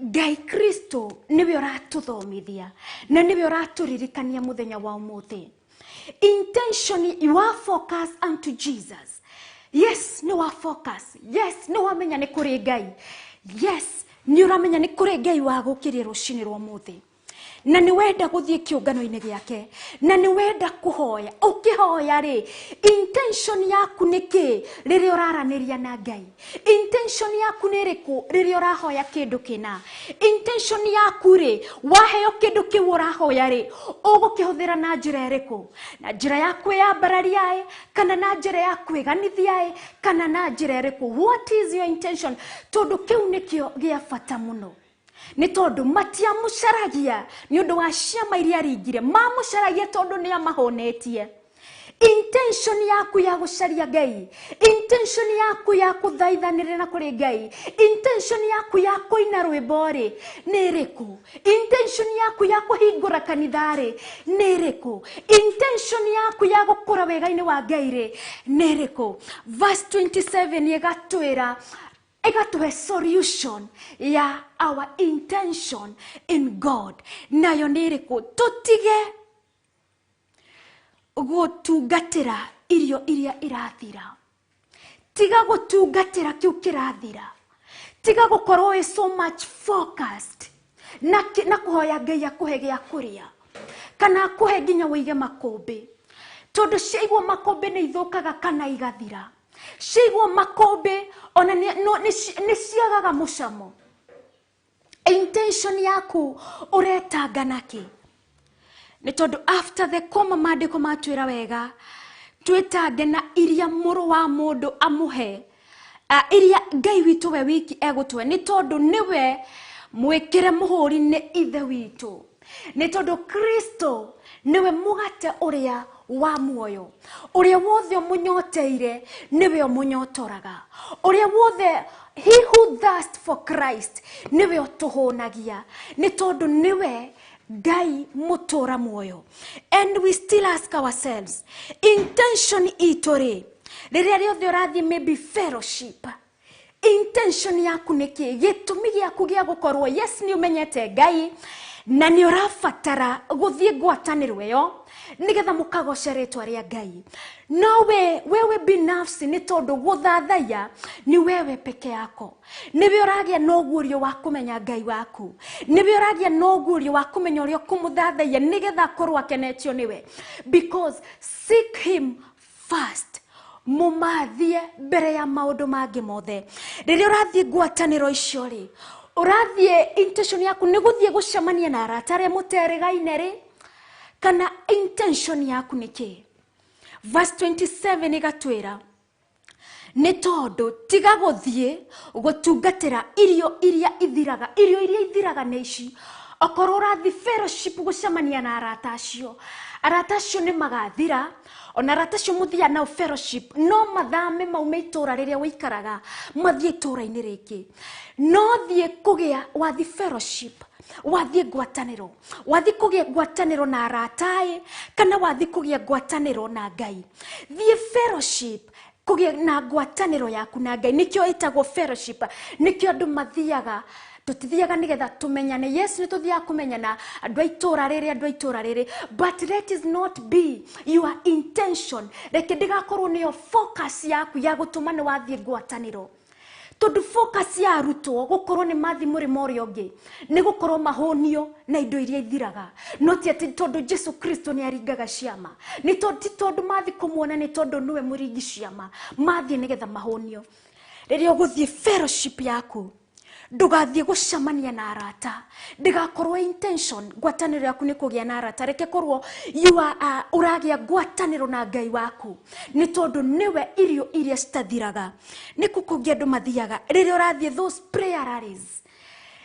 Ngai Kristo niwe uratuthomithia na niwe uraturirikania muthenya wa umuthi. Intention you are focus unto Jesus. Yes, no wa focus. Yes, no wamenya ni kuri Ngai. Yes, ni uramenya ni kuri Ngai wa gukiria rucini rwa umuthi. Na ni wenda guthie kiungano-ini giake, na ni wenda kuhoya. Ukihoya ri, intention yaku niki riri uraraniria na Ngai? Intention yaku ni riku riri urahoya kindu kina? Intention yaku ri waheo kindu kiu urahoya ri ugukihuthira na njira iriku? Na njira yaku ya bararia kana na njira yaku iganithia kana na njira iriku? What is your intention? Tondu kiu nikio gia bata muno. Ni tondu matia mucaragia ni undu wa ciama iria ringire, mamucaragia tondu ni amahonetie. Intention yaku ya gucaria Ngai, intention yaku ya kuthaithanira na kuri Ngai, intention yaku ya kuina rwimbo ri ni riku? Intention yaku ya kuhingura kanitha ri ni riku? Intention yaku ya gukura wega-ini wa Ngai ri ni riku? Verse 27 igatwira igatuhe solution ya our intention in God. Nayo ni riku? Tutige gutungatira irio iria irathira. Tiga gutungatira kiu kirathira. Tiga gukorwo so much focused na kuhoya Ngai akuhe gia kuria kana akuhe nginya wige makombe. Tondu ciigwo makombe ni ithukaga kana igathira. Ciigwo makombe ona ni ciagaga mucamo. Intention yaku uretanga naki? Ni tondu after the koma maandiko matwira wega twitange na iria muru wa mundu amuhe, iria Ngai witu we wiki egutwe. Ni tondu niwe mwikire muhuri ni ithe witu. Ni tondu Kristo niwe mugate uria wa muoyo. Uria wothe munyoteire niwe munyotoraga. Uria wothe he who thirsts for Christ niwe otuhonagia. Ni tondu niwe Ngai mutora muoyo. And we still ask ourselves, intention itore riria riothe urathi maybe fellowship, intention yaku niki gitumi giaku gia gukorwo yes ni umenyete Ngai na ni urafatara guthie ngwataniro yo nigetha mukagocera ritwa ria Ngai. No wewe binafsi ni tondu guthathaya ni wewe peke yako. Niwe uragia no gurio wa kumenya Ngai waku. Niwe uragia no gurio wa kumenya uria kumuthathaya nigetha korwa kenetio niwe. Because seek him first. Mumathie mbere ya maundu mangi mothe. Riria urathie ngwataniro icio ri, urathie intention yaku ni guthie gucemania na aratare muteregaine ri, kana intention yaku niki? Verse 27 igatwira ni tondu tiga guthie gutungatira irio iria ithiraga neici okorwo urathi fellowship gucemania na arata acio ni magathira. Ona aratasho muthia na fellowship no mathame maume itura riria wikaraga mathie itura-ini ringi. No thie kugia wathi fellowship, wathi ngwataniro, wathi kugia ngwataniro na aratai, kana wathi kugia ngwataniro na Ngai. Thie fellowship kugia na ngwataniro yaku na Ngai nikyo itagwo fellowship. Nikyo andu mathiaga tutithiaga nigetha tumenyane. Yes, nituthiaga kumenyana andu aitura riri, but let is not be your intention. Reke ndigakorwo niyo focus yaku ya gutuma ni wathie ngwataniro. Tondu focus ya arutwo gukorwo ni mathi murimo uria ungi ni gukorwo mahonio na indo iria ithiraga. Not yet tondu Jesu Kristo ni aringaga ciama, ni tondu mathi kumuona, ni tondu niwe muringi ciama, mathi nigetha mahonio. Riria uguthie fellowship yaku ndugathie gucemania na arata, ndigakorwo intention ngwataniro yaku ni kugia na arata. Reke korwo you are uragia ngwataniro na Ngai waku ni tondu niwe irio iria citathiraga. Ni kukugia andu mathiaga riria urathie those prayer rallies,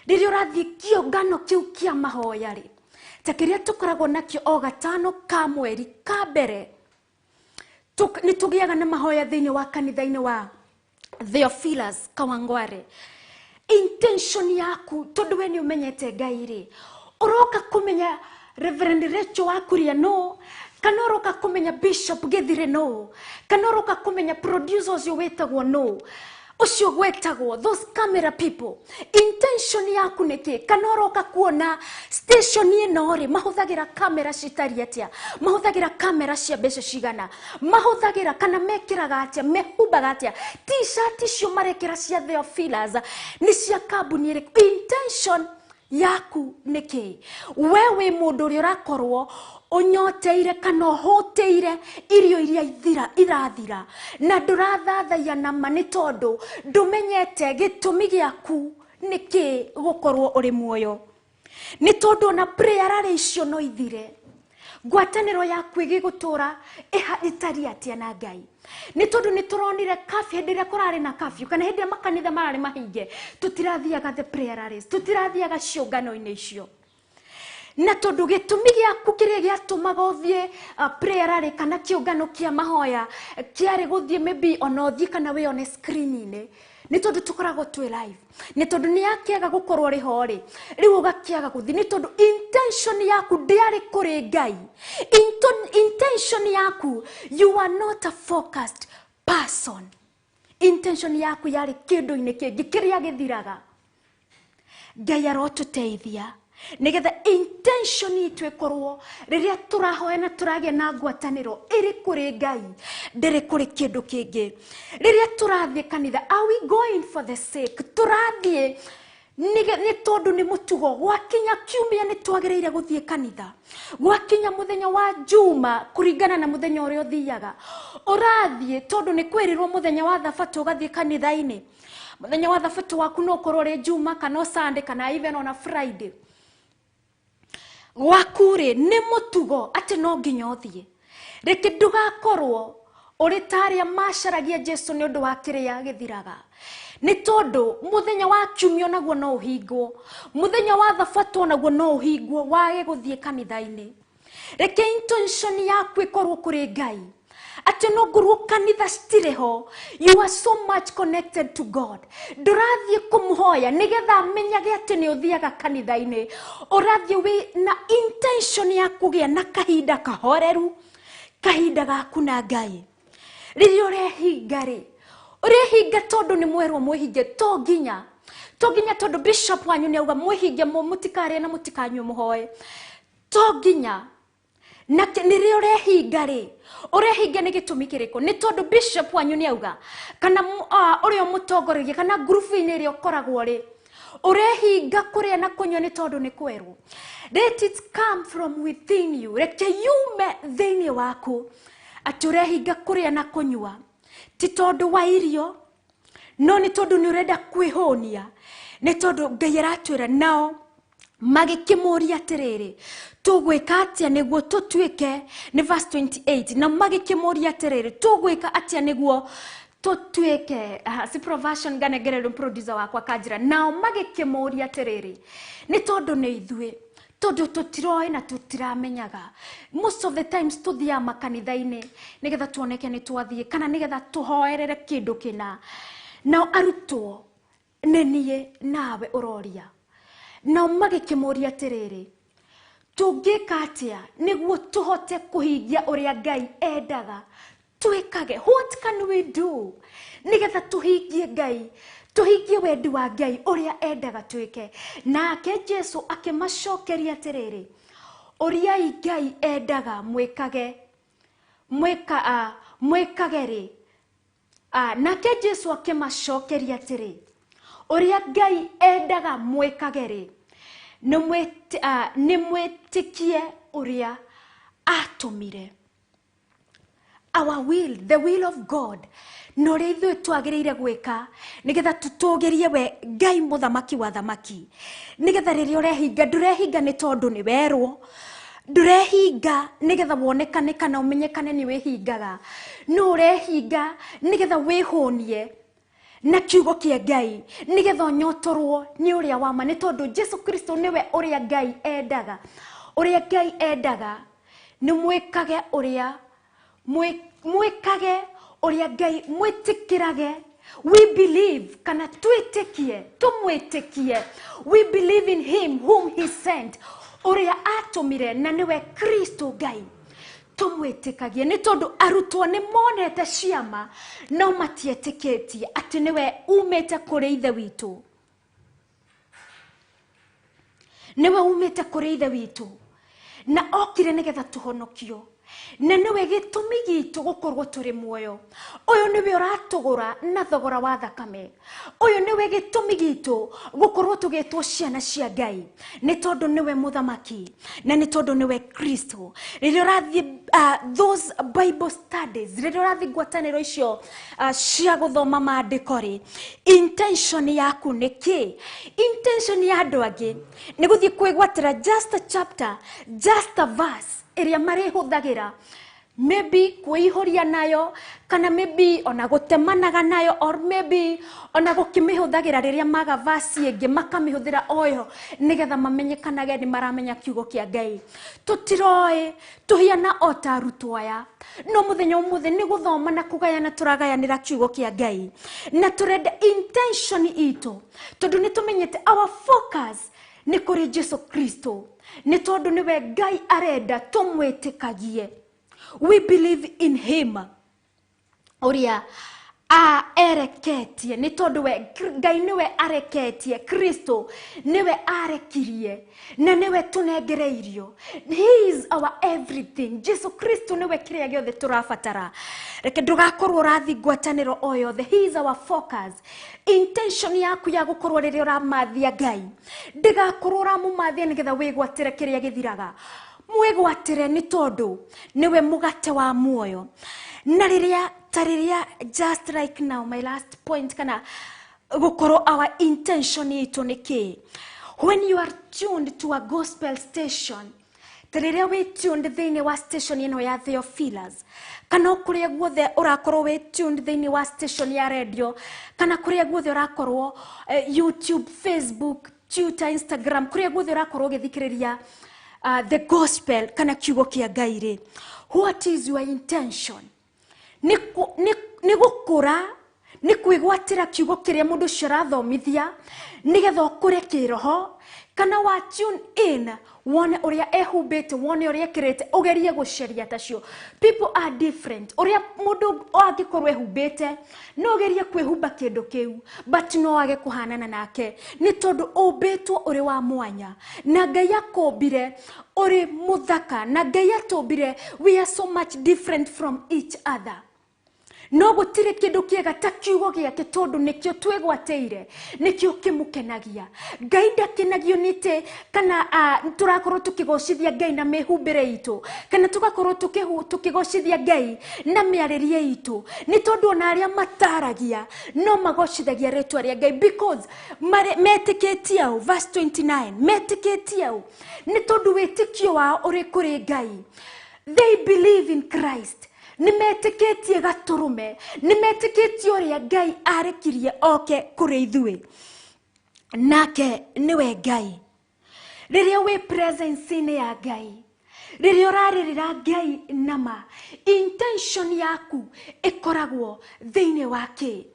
riria urathie kiongano kiu kia mahoya ri, ta kiria tukoragwo nakio o gatano ka mweri ka mbere. Ni tugiaga na mahoya thiini wa kanitha-ini wa Theophilus Kawangware. Intention yaku tondu we ni umenyete Ngai ri, uroka kumenya Reverend Rachel Wakuria no, kana uroka kumenya Bishop Githire no, kana uroka kumenya producers yo wetagwo no, ucio gwetagwo those camera people. Intention yaku niki? Kana uroka kuona station ino ri mahuthagira camera citari atia, mahuthagira camera cia mbeca cigana, mahuthagira kana mekiraga atia, mehumbaga atia, t-shirt cio marekira cia Theophilus ni cia kambuni iri. Intention yaku niki? Wewe mundu uri urakorwo unyoteire kana hoteire irio iria irathira na ndurathathaya na mani tondu ndumenyete gitumi giaku niki gukorwo uri muoyo. Ni tondu na prayer rally icio no ithire, ngwataniro yaku igigutura itari atia na Ngai. Ni tondu ni turonire kafi hendiria kurari na kafi kana hendiria makanitha marari mahinge, tutirathiaga the prayer rallies, tutirathiaga ciongano-ini icio. Na tondu gitumi giaku kiria giatumaga uthie prayer rally kana kiongano kia mahoya kiari guthie maybe ona uthie kana we on screen-ini, ni tondu tukoragwo twi live, ni tondu ni yakiaga gukorwo ri ho ri riu ugakiaga guthie, ni tondu intention yaku ndiari kuri Ngai. Intention yaku, you are not a focused person. Intention yaku yari kindu-ini kingi kiria githiraga. Ngai arotuteithia nigetha intention itu ikorwo riria turahoya na turagia na ngwataniro iri kuri Ngai, ndiri kuri kindu kingi. Riria turathie kanitha, are we going for the sake? Turathie ni tondu ni mutugo gwakinya kiumia ni twagereire guthie kanitha, gwakinya muthenya wa juma kuringana na muthenya uria uthiaga urathie tondu ni kwirirwo muthenya wa thabatu ugathie kanitha-ini. Muthenya wa thabatu waku no korwo ri juma kana Sunday kana even on a Friday. Wakure ni mutugo ati no nginya uthie. Reke ndugakorwo uri taria macaragia Jesu ni undu wa kiria githiraga. Ni tondu muthenya wa kiumia naguo no uhingwo, muthenya wa thabatu naguo no uhingwo wage guthie kanitha-ini. Reke intention yaku ikorwo kuri Ngai ati no ngorwo kanitha citireho. You are so much connected to God. Ndurathie kumuhoya nigetha amenyage ati ni uthiaga kanitha-ini, urathie we na intention ya kugia na kahinda kahoreru, kahinda gaku na Ngai. Riria urehinga ri urehinga tondu ni mwerwo mwehinge to nginya tondu bishop wanyu ni auga mwehinge mutikare na mutikanywe muhoe to nginya na nirio urehinga ri urehinga ni gitumi kiriko ni tondu bishop wanyu ni auga kana urio mutongoreria kana group ini ri ukoragwo ri urehinga kuria na kunywa ni tondu ni kwerwo. Let it come from within you. Reke yume thiini waku ati urehinga kuria na kunywa ti tondu wa irio no ni tondu ni urenda kwihonia ni tondu Ngai aratwira nao magikimuria atiriri tugwika atia niguo tutuike ni verse 28 na magikimuria atiriri tugwika atia niguo tutuike si provision ganegerero producer wakwa kanjira nao magikimuria atiriri ni tondu ni ithue tondu tutiroi na tutiramenyaga most of the times tuthia makanitha-ini nigetha tuoneke ni twathie kana nigetha tuhoerere kindu kina nao arutwo nenie nawe uroria nao magikimuria atiriri tungika atia niguo tuhote kuhingia uria Ngai endaga twikage. What can we do nigetha tuhingie Ngai tuhingie wendi wa Ngai uria endaga twike? Nake Jesu akimacokeria atiriri uria Ngai endaga mwikage mwikage ri nake Jesu akimacokeria atiri uria Ngai endaga mwikage ri ni mwitikie uria atumire. Our will, the will of God, no ri ithuĩ twagĩrĩire gwĩka nigetha tutũgĩrie we Ngai muthamaki wa thamaki. Nigetha rĩrĩa ũrehinga ndũrehinga nĩ tondũ nĩ werwo, ndũrehinga nigetha wonekane kana ũmenyekane nĩ wĩhingaga, no ũrehinga nigetha wĩhũnie na kiugo kia Ngai nigetha ũnyotorwo nĩ ũrĩa wa ma, nĩ tondũ Jesu Kristo niwe ũrĩa Ngai endaga. Ũrĩa Ngai endaga nĩ mwĩkage ũrĩa mwikage uria Ngai mwitikirage. We believe kana twitikie tumwitikie. We believe in him whom he sent, uria atumire na niwe Kristo Ngai. Tumwitikagie ni tondu arutwo ni monete ciama no matietiketie ati niwe umete kuri ithe witu, niwe umete kuri ithe witu na okire nigetha tuhonokio na niwe gitumi gitu gukorwo turi muoyo. Uyu niwe uratugura na thogora wa thakame. Uyu niwe gitumi gitu gukorwo tugitwo ciana cia Ngai ni tondu niwe muthamaki na ni tondu niwe Kristo. Riria urathi those Bible studies, riria urathi ngwataniro icio cia guthoma maandiko ri, intention yaku ni ki? Intention ya andu angi ni guthie kwigwatira just a chapter, just a verse iria marihuthagira maybe kuihoria nayo kana maybe ona gutemanaga nayo or maybe ona gukimihuthagira riria maga verse ingi makamihũthĩra oyo nigetha mamenyekanage ni maramenya kiugo kia Ngai. Tutiroi tuhiana ota arutwo aya no muthenya umuthe ni guthoma na kugayana turagayanira kiugo kia Ngai na turenda intention itu tondu ni tumenyete our focus ni kuri Jesu Kristo, ni tondu niwe Ngai arenda tumwitikagie. We believe in him uria ereketie, ni tondu we Ngai niwe areketie, Kristo niwe arekirie na niwe tunengereirio. He is our everything. Jesu Kristo niwe kiria giothe turabatara. Reke ndugakorwo urathi ngwataniro o yothe. He is our focus. Intention yaku ya gukorwo riria uramathia Ngai ndigakorwo uramumathia nigetha wigwatire kiria githiraga. Mwigwatire ni tondu niwe mugate wa muoyo. Na riria tariria just like now, my last point kana gukorwo our intention itu ni ki? When you are tuned to a gospel station, tariria we tuned thiini wa station ino ya Theophilus, kana kuria guothe urakorwo we tuned thiini wa station ya radio, kana kuria guothe urakorwo YouTube, Facebook, Twitter, Instagram, kuria guothe urakorwo githikiriria the gospel kana kiugo kia Ngai ri, what is your intention? Ni gukura ni kwigwatira kiugo kiria mundu cirathomithia nigetha ukure kiroho kana wa tune in wone uria ehumbite wone uria kirete ugerie guceria tacio. People are different. Uria mundu angikorwo ehumbite no ugerie kwihumba kindu kiu but no age kuhanana nake ni tondu umbitwo uri wa mwanya na Ngai akombire uri muthaka na Ngai atumbire we are so much different from each other. No gutire kindu kiega ta kiugo giake tondu nikio twegwateire nikio kimukenagia. Ngai ndakenagio nite kana turakorwo tukigocithia Ngai na mehumbire itu kana tugakorwo tukigocithia Ngai na miarerie itu ni tondu ona aria mataragia no magocithagia ritwa ria Ngai because metiketie au verse 29 metiketie au ni tondu witikio wao uri kuri Ngai. They believe in Christ. Nimetiketie gaturume nimetiketie uria Ngai arekirie oke kuri ithui nake niwe Ngai. Riria we presence ni ya Ngai riria uraririra Ngai nama intention yaku ikoragwo thiini wake.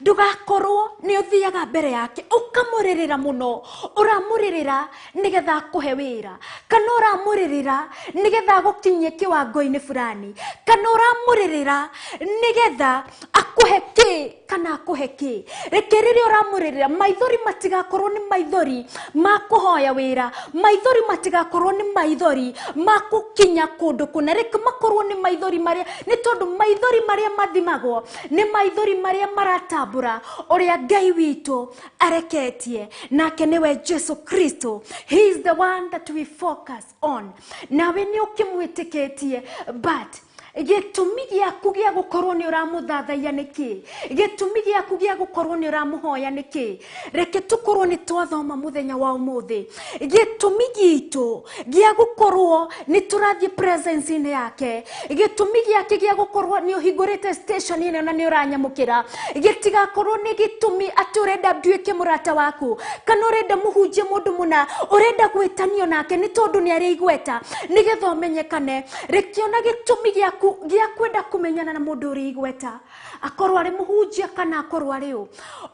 Ndugakorwo ni uthiaga mbere yake ukamuririra muno uramuririra nigetha akuhe wira kana uramuririra nigetha gukinyie kiwango-ini fulani kana uramuririra nigetha akuhe ki kana akuhe ki. Reke riria uramuririra maithori matigakorwo ni maithori makuhoya wira maithori matigakorwo ni maithori makukinya kundu kuna reke makorwo ni maithori maria ni tondu maithori maria mathimagwo ni maithori maria marata uria Ngai witu areketie nake niwe Jesu Kristo. He is the one that we focus on. Na we ni ukimwitiketie but gitumi giaku gia gukorwo ni uramuthathaia niki gitumi giaku gia gukorwo ni uramuhoya niki. Reke tukorwo ni twathoma muthenya wa umuthi gitumi gitu gia gukorwo ni turathie presence ine yake gitumi giake gia gukorwo ni uhingurite station ine na ni uranyamukira gitigakorwo ni gitumi ati urenda nduike murata waku kana urenda muhunjie mundu muna urenda gwitanio nake ni tondu ni ari igweta nigetha umenyekane. Reke ona gitumi giaku gia kwenda kumenyana na mundu uri igweta akorwo ari muhunjia kana akorwo ari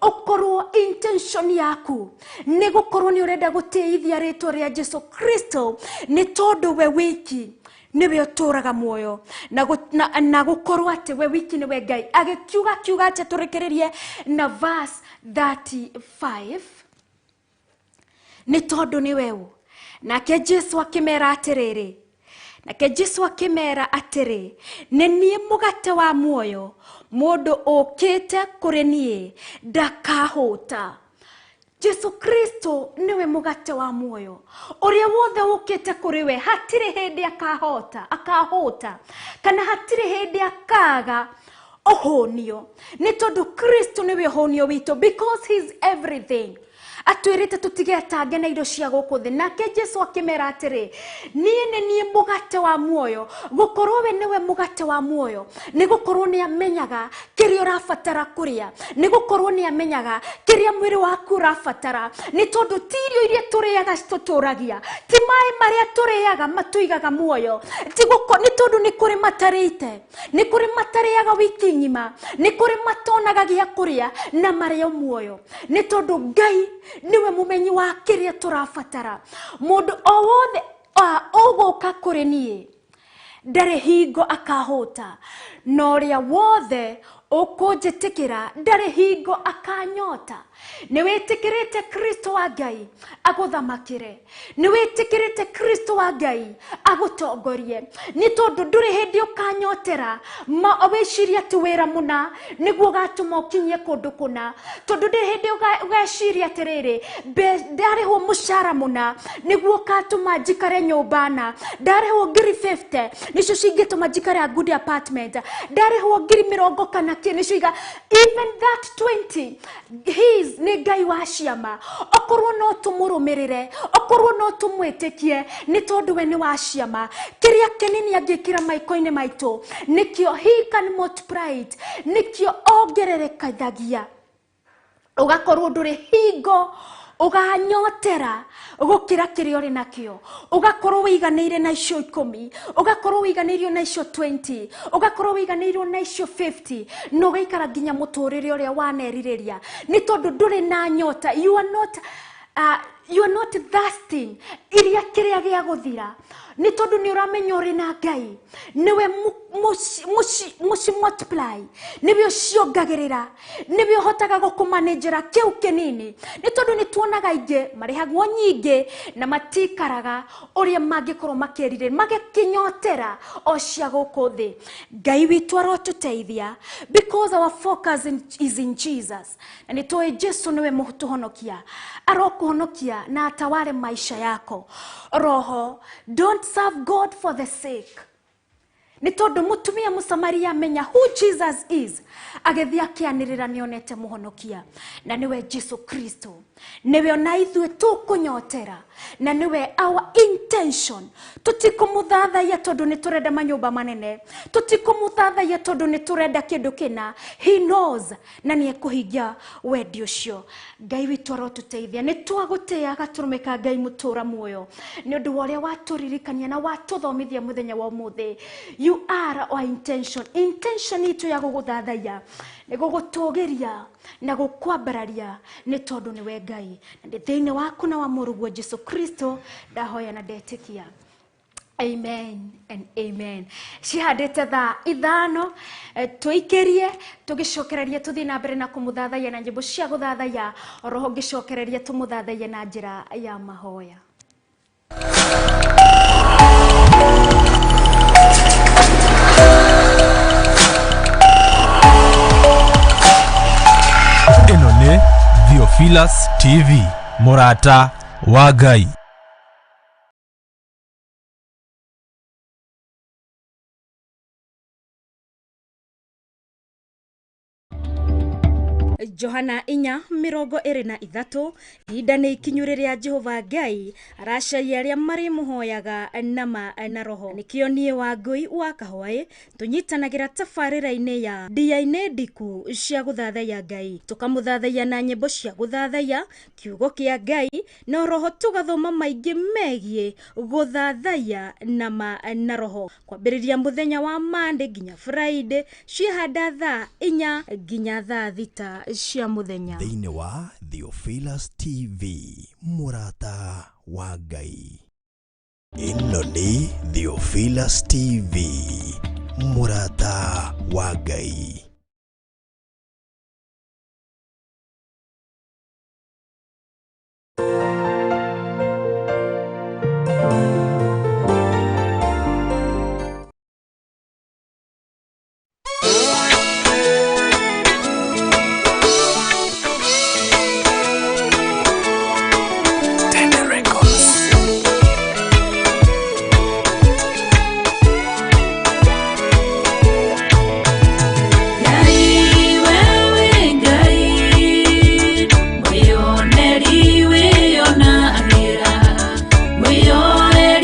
ukorwo intention yaku ni gukorwo ni urenda guteithia ritwa ria Jesu Kristo ni tondu we wiki niwe uturaga muoyo na gukorwo ati we wiki niwe Ngai agikiuga ati turekererie na verse 35 ni tondu ni wewe nake Jesu akimera atiriri nake Jesu akimera atiri ni nie mugate wa muoyo mundu ukite kuri nie ndakahota. Jesu Kristo niwe mugate wa muoyo uria wothe ukite kuri we hatire hindi akahota kana hatire hindi akaga ohonio ni tondu Kristo niwe honio witu because he is everything. Atwirite tutigetange na indo cia guku thi nake Jesu akimera atiri nie mugate wa muoyo gukorwo we niwe mugate wa muoyo ni gukorwo ni amenyaga kiria urafatara kuria ni gukorwo ni amenyaga kiria mwiri waku urafatara ni tondu tirio iria turiaga cituturagia ti mai maria turiaga matuigaga muoyo ni tondu ni kuri matarite ni kuri matariaga wiki ngima ni kuri matonaga gia kuria na mario muoyo ni tondu Ngai niwe mumenyi wa kiria turafatara. Mundu o wothe ogoka kuri nie ndari hingo akahota no ria wothe ukunjitikira ndari hingo akanyota. Ni witikirite Kristo wa Ngai aguthamakire ni witikirite Kristo wa Ngai agutongorie ni tondu nduri hindi ukanyotera ma wiciria ti wira muna niguo gatuma ukinyie kundu kuna tondu nduri hindi ugeciria atiriri ndariho mushara muna niguo gatuma njikare nyumbana ndariho ngiri 50 nicio cingituma njikare a good apartment ndariho ngiri 40 kana nicio iga even that 20 his ni Ngai wa ciama okorwo no tumurumirire okorwo no tumwitikie ni tondu we ni wa ciama kiria kinini angikira maiko-ini maitu nikio he can multiply it nikio ongererekaithagia ugakorwo nduri hingo uganyotera gukira kiria uri nakio, ugakorwo wiganiire na icio 10, ugakorwo wiganiirio na icio 20, ugakorwo wiganiirio na icio 50, no gaikara nginya muturire uria waneririria ni tondu nduri na nyota. You are not thirsting iria kiria gia guthira ni tondu ni uramenya uri na Ngai, niwe muci multiply, niwe ciongagirira, niwe hotaga gukumanagera kiu kinini. Ni tondu ni tuonaga inge marihagwo nyingi na matikaraga uria mangikorwo makirire magikinyotera o cia guku thi. Ngai witu arotuteithia because our focus is in Jesus, na ni toy Jesu niwe mutuhonokia, arokuhonokia na atawale maisha yako. Roho, don't serve God for the sake. Ni tondu mutumia Musamaria menya who Jesus is, agethia akianirira nionete muhonokia, na niwe Jesu Kristo. Niwe ona ithue tukunyotera, na niwe our intention. Tutikumuthathaia tondu ni turenda manyumba manene, tutikumuthathaia tondu ni turenda kindu kina. He knows na ni ekuhigia wendi ucio. Ngai witu arotuteithia, ni twagutia gaturumika Ngai mutura muoyo ni undu waria waturirikania na watuthomithia muthenya wa umuthi. You are our intention. Intention itu ya guguthathaia ni gugutugiria na gukwambararia ni tondu niwe Ngai, na thiini waku na wa muruguo Jesu Kristo ndahoya na ndetikia. Amen and amen. Cihandite thaa 5 tuikirie tugicokereria tuthi na mbere na kumuthathaia na nyimbo cia guthathaia, roho gicokereria tumuthathaia na njira ya mahoya. Ino ni Theophilus TV, Murata wa Ngai. Johana 4:23 ihinda ni ikinyuriria Jehova Ngai aracaria aria mari muhoyaga nama na roho. Nikio nie wa Ngui wa Kahwai tunyitanagira tabarira-ini ya ndia-ini ndiku cia guthathaia Ngai, tukamuthathaia na nyimbo cia guthathaia kiugo kia Ngai na roho, tugathoma maingi megie guthathaia nama na roho. Kwambiriria muthenya wa Monday nginya Friday ciahanda thaa 4 nginya thaa 6 cia muthenya. Thiini wa Theophilus TV, Murata wa Ngai. Ino ni Theophilus TV, Murata wa Ngai. Mwioneri wiyonagĩra, mwĩyoe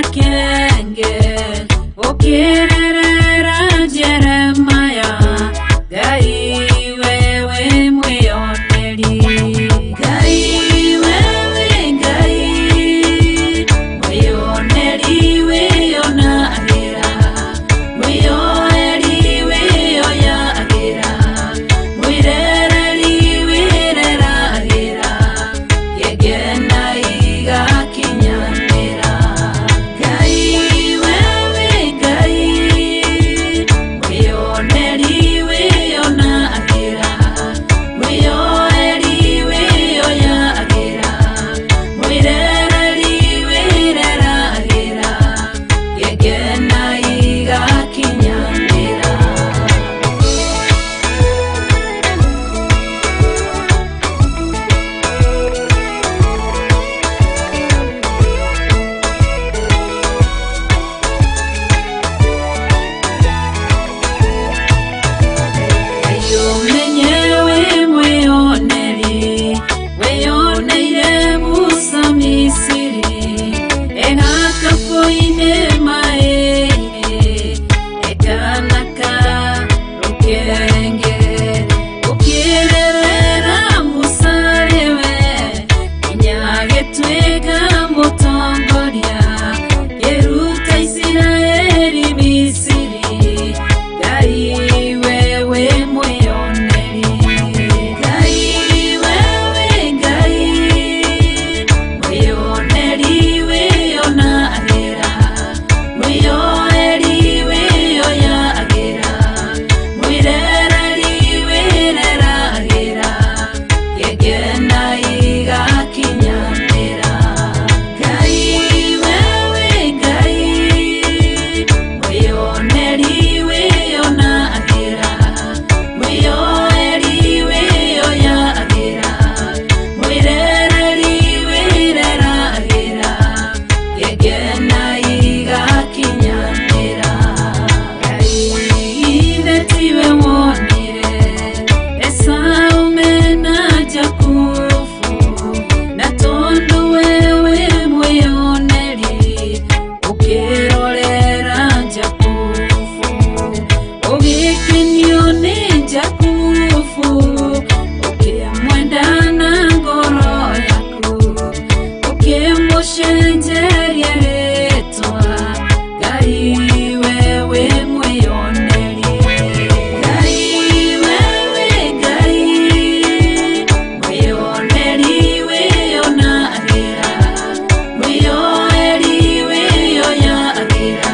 gakenge ukirerera Jeremaya Gai wewe mwioneri Gai wewe Gai mwioneri weona agira mwioneri weoya agira mwirereri wirera agira yegena igakinyanira Gai wewe Gai mwioneri weona agira mwioneri weoya agira mwirereri wirera agira yegena igakinyanira Menyewe mwioneri weyoneire Musa Misiri egakafoine maeire ekanaka rukenge ukirerera Musa rewe inyagetwega mutongoria yeruta Isiraeli Misiri Gai wewe mwioneri Gai wewe Gai mwioneri weona agira mwioneri weoya agira mwirereri wirera agira yegena igakinyanira Gai wewe Gai mwioneri weona agira mwioneri weoya agira mwirereri wirera agira yegena igakinyanira Gai thetiwe wonire Esau mena Jakubu na tondu wewe mwioneri ukirorera Jakubu ugikenio ni Jakubu ukimwenda na ngoro yaku ukimushenjeria ritwa Gai wewe mwioneri Gai wewe Gai mwioneri weona agira mwioneri weoya agira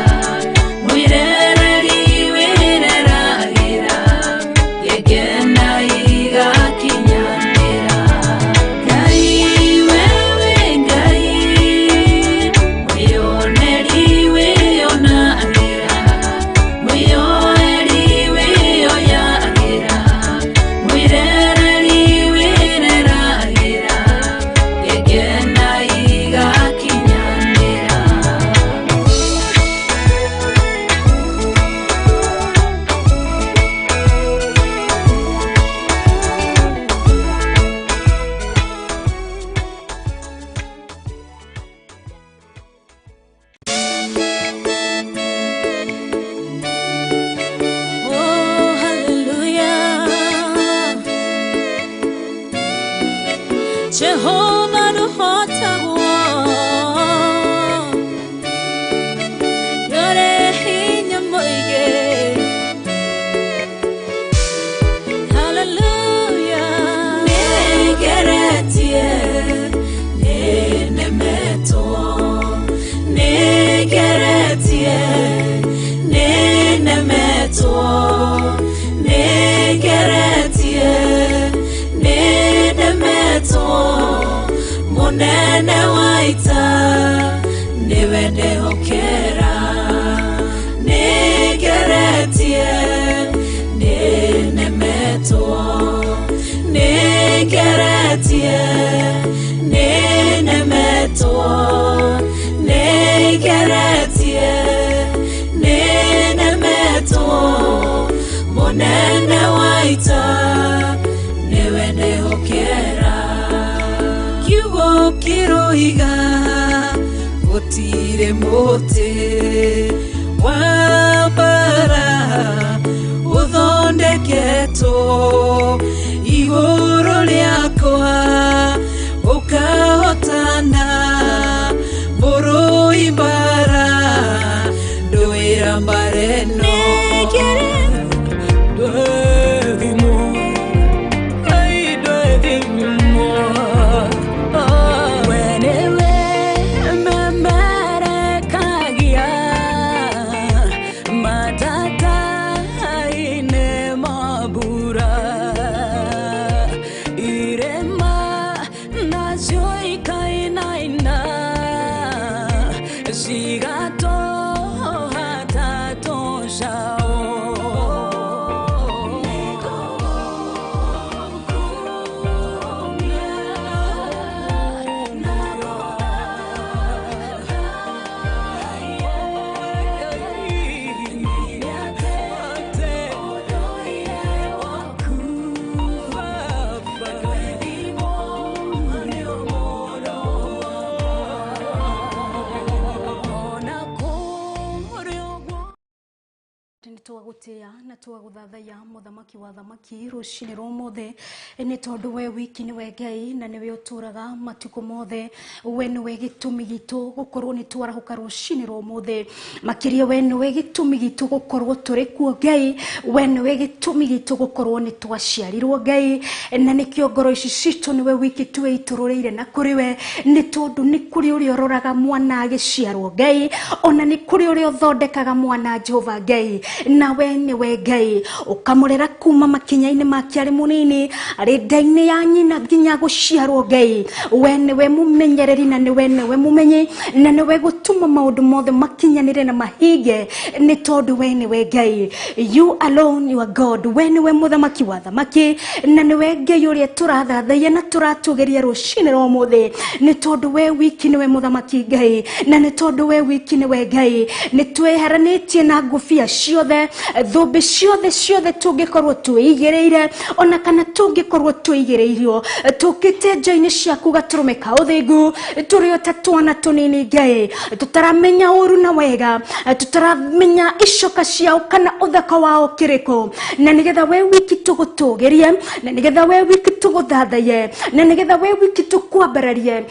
mwirereri wirera agira yegena igakinyanira Gai wewe Gai mwioneri weona agira mwioneri weoya agira mwirereri wirera agira yegena igakinyanira Oh, hallelujah. Jehovah the Hotawa Yore hinya moige Hallelujah Negeretie Nenemeto Negeretie Nenemeto Negeretie Nenemeto Munene waita Niwende hokera Negeretie Nenemeto Negeretie Nenemeto Negeretie Nenemeto Munene waita Niwende hokera Kiwo kiroiga tire mote wambara uthondeketo iguru liakwa ukahotana buru ibara doira mareno na twaguthathaya muthamaki wa thamaki rucini rumothe ni tondu we wiki ni we Ngai na niwe uturaga matuko mothe we ni we gitumi gitu gukorwo ni twarahuka rucini rumothe makiria we ni we gitumi gitu gukorwo turi kuo Ngai we ni we gitumi gitu gukorwo ni twaciarirwo Ngai na nikio ngoro ici citu ni we wiki twe iturureire na kuri we ni tondu ni kuri uri ororaga mwana agiciarwo Ngai ona ni kuri uri uthondekaga mwana Jehova Ngai na we ni we Ngai ukamurera kuma makinyaini make ari munini ari ndaini ya nyina nginya guciarwo Ngai we ni we mumenyereri na ni we mumenyi na ni we gutuma maundu mothe makinyanire na mahinge ni tondu we ni we Ngai you alone you are God we ni we muthamaki wa thamaki na ni we Ngai uria turathathaiya na turatugeria rucini rumothe ni tondu we wiki ni we muthamaki Ngai na ni tondu we wiki ni we Ngai ni tweharanitie na ngufia ciothe thumbi ciothe tungikorwo twigireire ona kana tungikorwo twigireirio tukite njaini ciaku gaturumika uthingu turi otatwana tunini Ngai tutaramenya uru na wega tutaramenya icoka ciao kana uthaka wao kiriko na nigetha we wiki tugutugerie na nigetha we wiki tuguthathaye na nigetha we wiki tukwambararie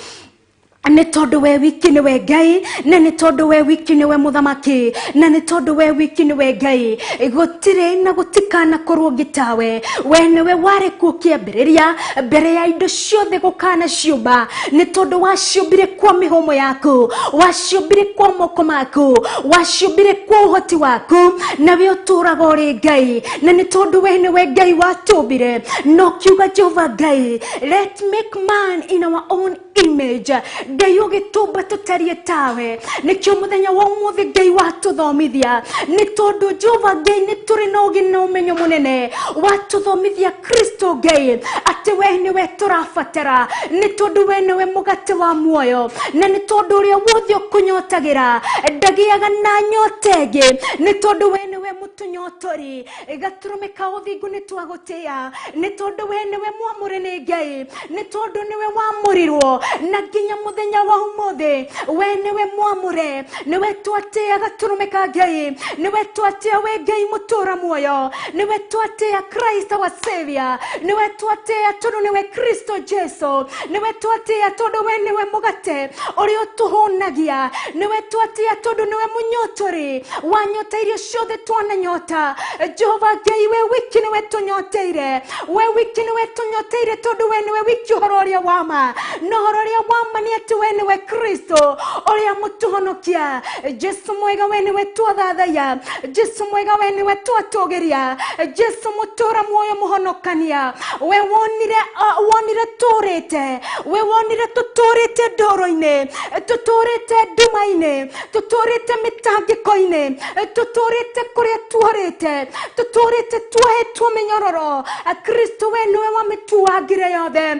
ni tondu we wiki ni we Ngai na ni tondu we wiki ni we muthamaki na ni tondu we wiki ni we Ngai gutire na gutikana korwo gitawe we ni we wari kukiambiriria mbere ya indo ciothe gukana ciumba ni tondu waciumbire kwa mihomo yaku waciumbire kwa moko maku waciumbire kwa uhoti waku na we uturaga uri Ngai na ni tondu we ni we Ngai watumbire no kiuga Jehova Ngai let make man in our own image Ngai ugitumba tutarie tawe nikio muthenya wa umuthi Ngai watuthomithia ni tondu Jehova Ngai ni turi na ugina umenyo munene watuthomithia Kristo Ngai ati we ni we turafatara ni tondu we ni we mugate wa muoyo na ni tondu uria wothe ukunyotagira ndagiaga na nyotege ni tondu we ni we mutunyotori gaturumika uthingu ni twagutia ni tondu we ni we mwamure ni Ngai ni tondu ni we wamurirwo na nginya muthenya wa umothe we ni we mwamure ni we twatia gaturumika Ngai ni we twatia we Ngai mutura muoyo ni we twatia Christ our Savior ni we twatia tondu ni we Kristo Jesu ni we twatia tondu we ni we mugate uri utuhonagia ni we twatia tondu ni we munyotori wanyota irio ciothe twana nyota Jehova Ngai we wiki ni we tunyoteire we wiki ni we tunyoteire tondu we ni we wiki hororia wama no hororia wama ni ati we ni we Kristo uria mutuhonokia Jesu mwega we ni we twathathaiya Jesu mwega we ni we twatugeria Jesu mutura muoyo muhonokania we wonire turite we wonire tuturite ndoro-ine tuturite nduma-ine tuturite mitangiko-ine tuturite kuria tuorite tuturite tuohetwo minyororo Kristo we niwe wamituagire yothe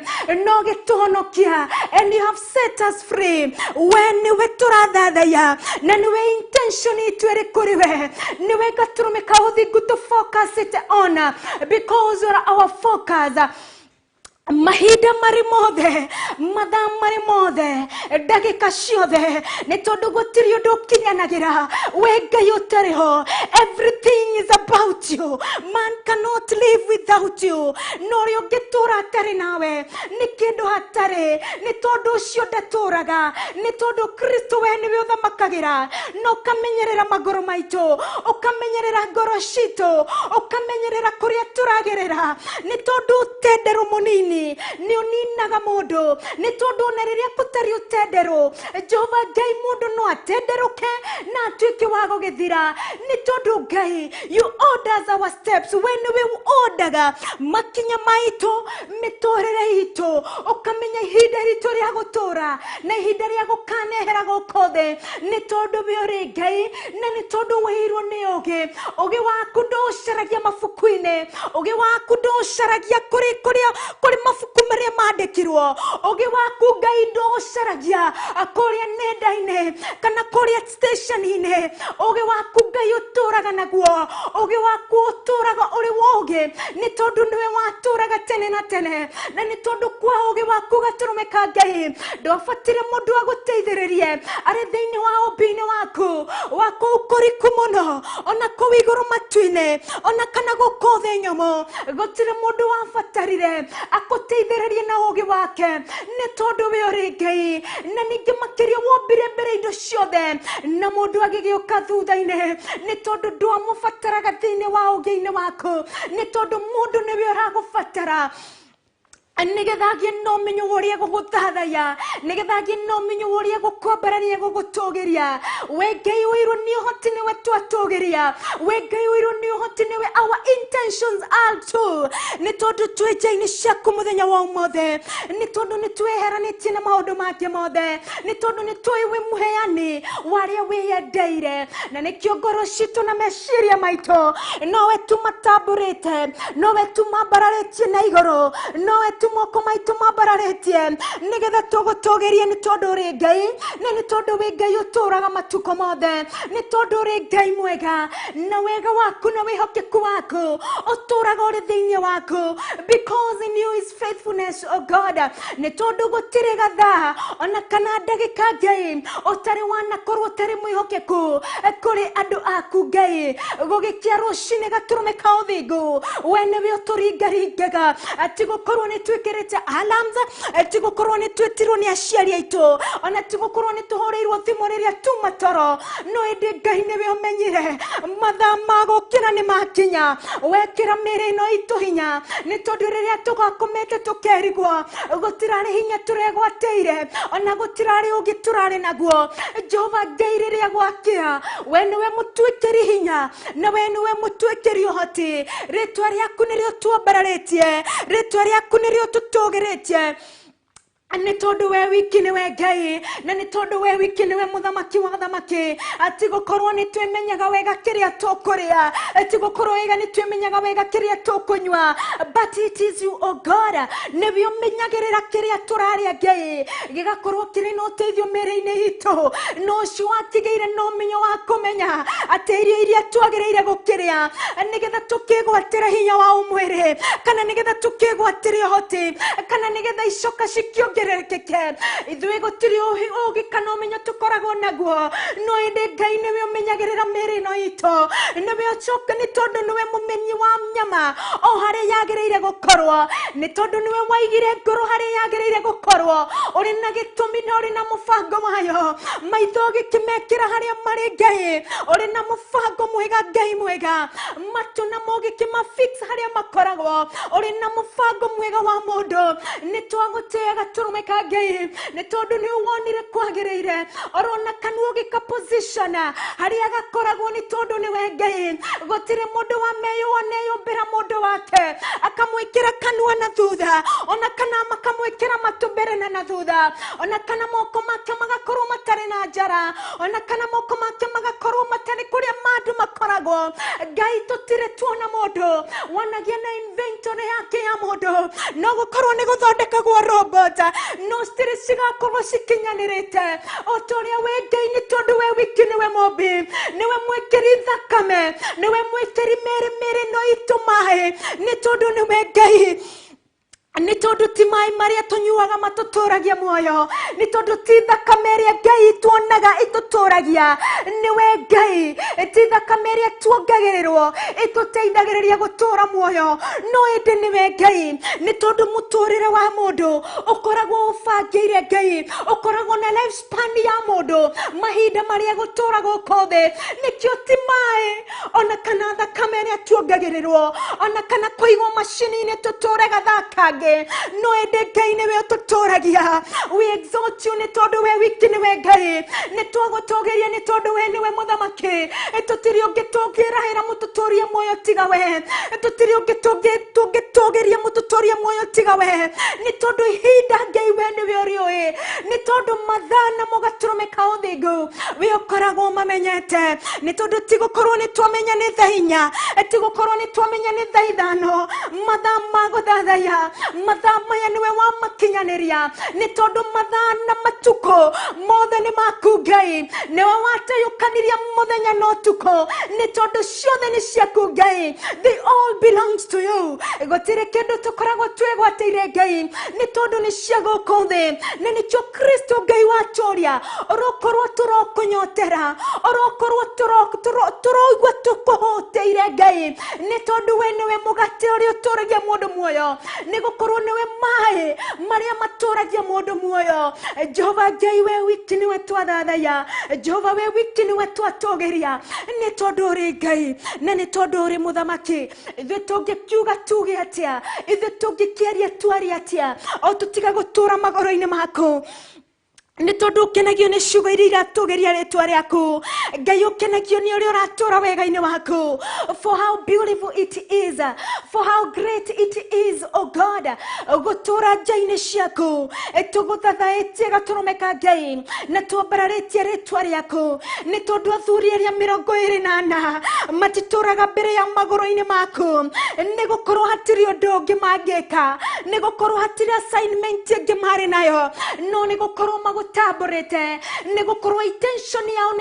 no gituhonokia and you have set us free we niwe turathathaiya na niwe intention itwere kuri we niwe gaturumika uthingu to focus it on because you are our focus mahinda mari mothe mathaa mari mothe ndagika ciothe ni tondu gutiri undu ukinyanagira we Ngai utariho. Everything is about you. Man cannot live without you. Nori ungitura atari nawe ni kindu hatari. Ni tondu ucio ndaturaga ni tondu Kristo we niwe uthamagira no ukamenyerera magoro maitu ukamenyerera ngoro citu ukamenyerera kuria turagerera ni tondu utendero munini ni uninaga mundu ni tondu oneriria kutari utendero Jehova Ngai mundu no atenderuke na atuike wa gugithira ni tondu Ngai you order our steps when we order makinya maitu mitorere itu ukamenya ihinda ritu ria gutura na ihinda ria gukanehera gukothe ni tondu we uri Ngai na ni tondu wirwo ni ugi waku nducaragia mafuku-ini ugi waku nducaragia kuri mafuku maria mandikirwo ugi waku Ngai nducaragia kuria nenda-ini kana kuria station-ini ugi waku Ngai uturaga naguo ugi waku uturaga uri wogi ni tondu niwe waturaga tene na tene na ni tondu kwa ugi waku gaturumeka Ngai ndofatire mundu aguteithiririe ari thiini wa ubini waku ukuriku muno ona ku iguru matu-ini ona kana gukothe nyomo gutire mundu wafatarire aguteithiririe na ugi wake ni tondu we uri Ngai na ningi makiria wombire mbere indo ciothe na mundu agigiuka thutha-ini ni tondu ndwamufataraga thiini wa ugi-ini waku ni tondu mundu niwe uragufatara nigethagie no menyo uria guguthathaya nigethagie no menyo uria gukombarania gugutugiria we Ngai wiru ni uhoti niwe twatugiria we Ngai wiru ni uhoti niwe our intentions are to ni tondu twejaini ciaku muthenya wa umothe ni tondu ni tweheranitie na maundu make mothe ni tondu ni twiwe muheani waria wiyendeire na nikio ngoro citu na meciria maitu nowe tumataburite nowe tumambararitie na iguru nowe moko maitu mambararetie nigetha tugutugerie ni tondu uri Ngai na ni tondu we Ngai uturaga matuko mothe ni tondu uri Ngai mwega na wega waku na wihokeku waku uturaga uri thiini waku because in you is faithfulness oh God ni tondu gutire gatha ona kana ndagika Ngai utari wanakorwo utari mwihokeku kuri andu aku Ngai gugikia rucini gaturumeka uthingu we niwe uturingaringaga ati gukorwo ni twikirite alarms ati gukorwo ni twetirwo ni aciari aitu ona ati gukorwo ni tuhoreirwo thimu riria tumatoro no indi Ngai niwe umenyire mathaa ma gukira ni makinya wekira miri no itu hinya ni tondu riria tugakomete tukerigwo gutirari hinya turegwateire ona gutirari ugi turari naguo Jehova Ngai riria gwakira we niwe mutwikiri hinya na we niwe mutwikiri uhoti ritwa riaku nirio tuambararitie ritwa riaku nirio tutugeretie ni tondu we wiki niwe Ngai na ni tondu we wiki niwe muthamaki wa thamaki ati gukorwo ni twemenyaga wega kiria tukuria ati gukorwo wega ni twemenyaga wega kiria tukunywa but it is you oh God niwe umenyagirira kiria turaria Ngai gigakorwo kiri no teithio mere-ini itu no cio atigeire no menyo wa kumenya ati iria twagereire gukiria nigetha tukigwatira hinya wa umwiri kana nigetha tukigwatira hoti kana nigetha icoka cikio keke ithuĩ gũtirĩ ũgĩ kana ũmenyo tũkoragwo naguo no ĩndĩ Ngai nĩwe ũmenyagĩrĩra mĩrĩ-ĩno itũ nĩwe ũcoka nĩ tondũ nĩwe mũmenyi wa nyama o harĩa yagĩrĩire gũkorwo nĩ tondũ nĩwe waigire ngoro harĩa yagĩrĩire gũkorwo ũrĩ na gĩtũmi na ũrĩ na mũbango wayo maitho ũgĩkĩmekĩra harĩa marĩ Ngai ũrĩ na mũbango mwega Ngai mwega matũ namo ũgĩkĩmafix harĩa makoragwo ũrĩ na mũbango mwega wa mũndũ nĩ twagũtĩaga tũrũmĩka Ngai nĩ tondũ nĩ wonire kwagĩrĩire orona kanua ũgĩkaposition harĩa gakoragwo nĩ tondũ nĩwe Ngai gũtirĩ mũndũ wameyũa neyũmbĩra mũndũ wake akamwĩkĩra kanua na thutha ona kana makamwĩkĩra matũ mbere na thutha ona kana moko make magakorwo matarĩ na njara ona kana moko make magakorwo matarĩ kũrĩa mandũ makoragwo Ngai tũtirĩ tuona mũndũ wanagia na inventory yake ya mũndũ no gũkorwo nĩ gũthondekagwo robot no citirĩ cigakorwo cikinyanĩrĩte o ta ũrĩa we Ngai nĩ tondũ we wiki nĩwe mũmbi nĩwe mwĩkĩri thakame nĩwe mwĩkĩri mĩrĩ no itũ maĩ nĩ tondũ nĩwe Ngai ni tondu ti mai maria tunyuaga matutoragia muoyo, ni tondu ti thakame ria Ngai tuonaga itutoragia, niwe Ngai ti thakame ria tuongagirirwo ituteithagiriria gutura muoyo, no indi niwe Ngai, ni tondu muturire wa mundu ukoragwo ubangire Ngai, ukoragwo na life span ya mundu, mahinda maria gutura gukothe, nikio ti mai ona kana thakame ria tuongagirirwo, ona kana kuigwo macini-ini tuture gathakange, no ende Ngai niwe ututoragia. We exalt you ni tondu we wiki niwe Ngai, ni twagutogeria ni tondu we niwe muthamaki, tutiri ungitugirahira mututoria moyo tiga we, tutiri ungitugeria mututoria moyo tiga we, ni tondu ihinda Ngai we niwe urioi, ni tondu mathana mugaturumika uthingu we ukoragwo mamenyete, ni tondu tigukorwo ni twamenya ni thahinya, tigukorwo ni twamenya ni thaithano, mathaa maguthathaya, mathaa maya niwe wamakinyaniria, ni tondu mathaa na matuko mothe ni maku Ngai, niwe watayukaniria muthenya no tuko, ni tondu ciothe ni ciaku Ngai, they all belongs to you, gutire kindu tukoragwo twigwateire Ngai, ni tondu ni cia guku thi, na nikio Kristo Ngai watoria, orokorwo turokunyotera, orokorwo turoigua tukuhoteire Ngai, ni tondu we niwe mugate uria uturagia mundu muoyo, ni gukorwo niwe mai maria maturagia mundu muoyo. Jehova Ngai we wiki niwe twathathaya, Jehova we wiki niwe twatogeria, ni tondu uri Ngai na ni tondu uri muthamaki, ithuĩ tũngikiuga tuge atia, ithuĩ tũngĩkĩaria twaria atia, o tũtiga gutura magoro-inĩ maku, ni tondu ukenagio ni ciugo iria iratugeria ritwa riaku Ngai, ukenagio ni uria uratura wega-ini waku, for how beautiful it is, for how great it is, oh God, gutura nja-ini ciaku, tuguthathaitie gaturumika Ngai, na twambararitie ritwa riaku, ni tondu athuri aria 24 matituraga mbere ya magoro-ini maku, ni gukorwo hatiri undu ungi mangika, ni gukorwo hatiri assignment ingi mari nayo, no ni gukorwo taborete, ni gukorwo intention yao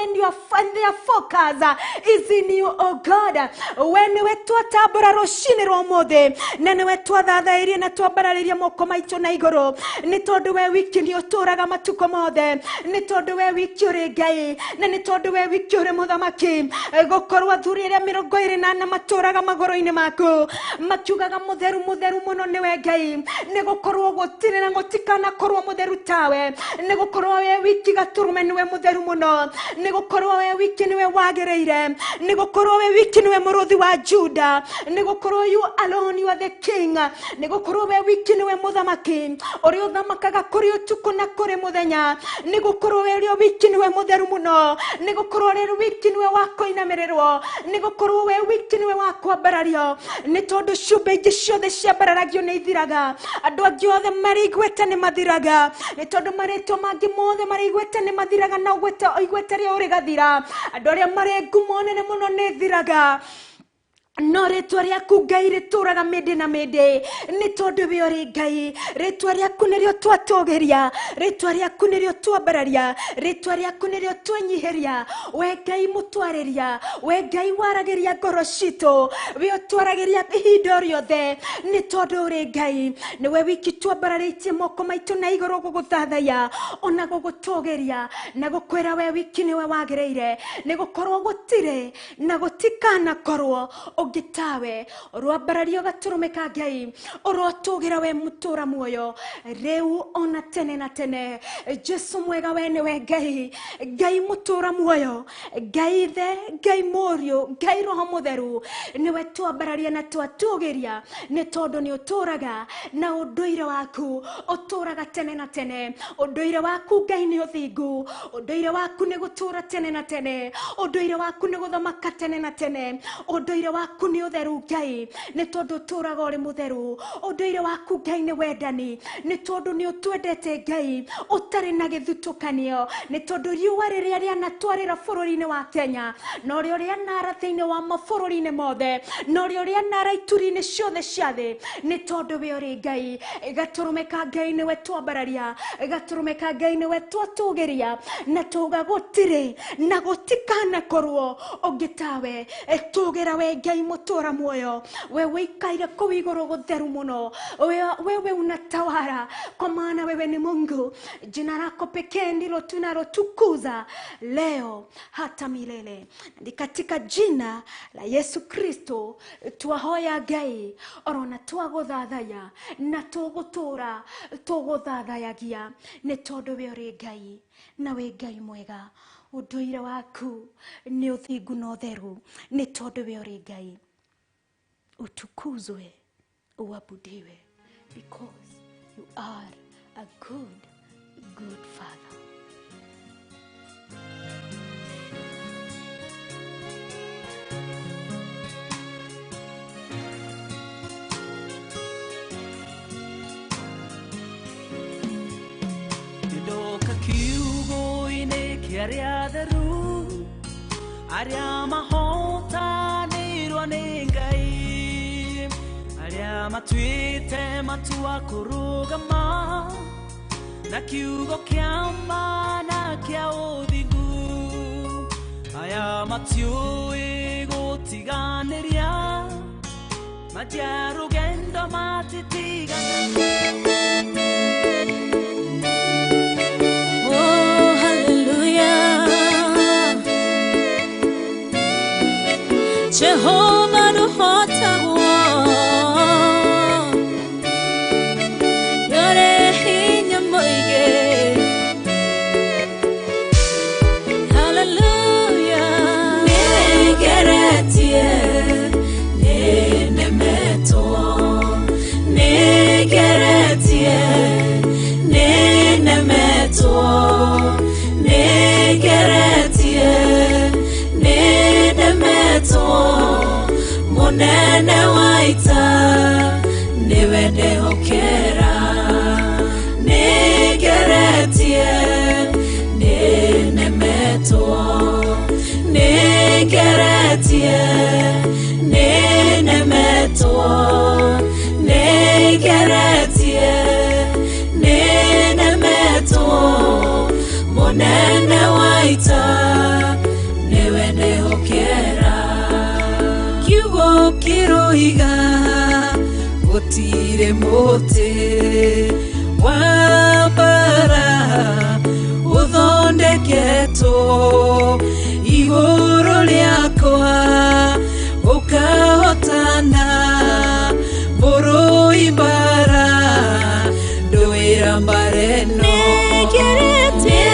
and their focus is in you, oh God. When we twatabora rucini rwa mothe, na niwe twathathairie na twambararirie moko maitu na iguru, ni tondu we wiki ni uturaga matuko mothe, ni tondu we wiki uri Ngai, na ni tondu we wiki uri muthamaki, gukorwo athuri aria 24 maturaga magoro-ini maku makiugaga mutheru mutheru muno niwe Ngai, ni gukorwo gutire na gutikana korwo mutheru tawe, ni gukorwo we wiki gaturume niwe mutheru muno, ni gukorwo we wiki niwe wagereire, ni gukorwo we wiki niwe muruthi wa Juda, ni gukorwo you alone you are the king, ni gukorwo we wiki niwe muthamaki uri uthamakaga kuri utuku na kuri muthenya, ni gukorwo we wiki niwe mutheru muno, ni gukorwo we wiki niwe wakoinamirerwo, ni gukorwo we wiki niwe wakwambarario, ni tondu ciumbe ingi ciothe ciambararagio ni ithiraga, andu angi othe marigwete ni mathiraga, ni tondu maritwa mangi mothe marigwete ni mathiraga, na igwete ria uri gathira, andu aria mari ngumo nene muno ni thiraga, no ritwa riaku Ngai rituraga mindi na mindi, ni tondu we uri Ngai, ritwa riaku nirio twatogeria, ritwa riaku nirio twambararia, ritwa riaku nirio twenyiheria, we Ngai mutwariria, we Ngai waragiria ngoro citu, we utwaragiria ihinda riothe, ni tondu uri Ngai, ni we wiki twambararitie moko maitu na iguru guguthathaya, ona gugutogeria na gukwira we wiki niwe wagireire, ni gukorwo gutire na gutikana korwo ugitawe, rwambarario gaturumika Ngai, urotugira we mutura muoyo riu ona tene na tene. Jesu mwega we niwe Ngai, Ngai mutura muoyo, Ngai the, Ngai morio, Ngai roho mutheru, niwe twambararia na twatugiria, ni tondu ni uturaga na unduire waku uturaga tene na tene, unduire waku Ngai ni uthingu, unduire waku ni gutura tene na tene, unduire waku ni guthamaka tene na tene, unduire waku ni utheru Ngai, ni tondu turaga uri mutheru, unduire waku Ngai ni wendani, ni tondu ni utwendete Ngai utari na githutukanio, ni tondu riua riria riana twarira bururi-ini wa Kenya, no rio rianara thiini wa mabururi-ini mothe, no rio rianara ituri-ini ciothe cia thi, ni tondu we uri Ngai, gaturumika Ngai niwe twambararia, gaturumika Ngai niwe twatugiria, na tuga gutire na gutikana korwo ungitawe, tugira we Ngai mutora moyo wewe ikaire kuigoro gutheru muno wewe unatawala kwa maana wewe ni Mungu. Jina lako pekee ndilo tunalotukuza leo hata milele. Ndi katika jina la Yesu Kristo twahoya Ngai orona twaguthathaya na tugutura tuguthathayagia ni tondu we uri Ngai na we Ngai mwega. Unduire waku ni uthingu na utheru ni tondu we uri Ngai. Utukuzwe, uabudiwe, because you are a good Father. Ndoka kiugo-inĩ kĩa arĩa atheru arĩa mahotanĩirwo nĩ Ngai, arĩa matuĩte matua kũrũgama na kiugo kĩa ma na kĩa ũthingu, aya matiũĩ gũtiganĩria matia rũgendo matitigana. Jehovah no hotawo yore hinya moige. Hallelujah. Negeretie nenemeto negeretie nenemeto negeretie munene waita niwe ndehokera negeretie nenemetwo negeretie nenemetwo negeretie nenemetwo munene waita niwe ndehokera. Kiugo kiroiga gutire muti wa bara uthondeketwo iguru riakwa ukahotana mburu ibara nduira mbareno negeretie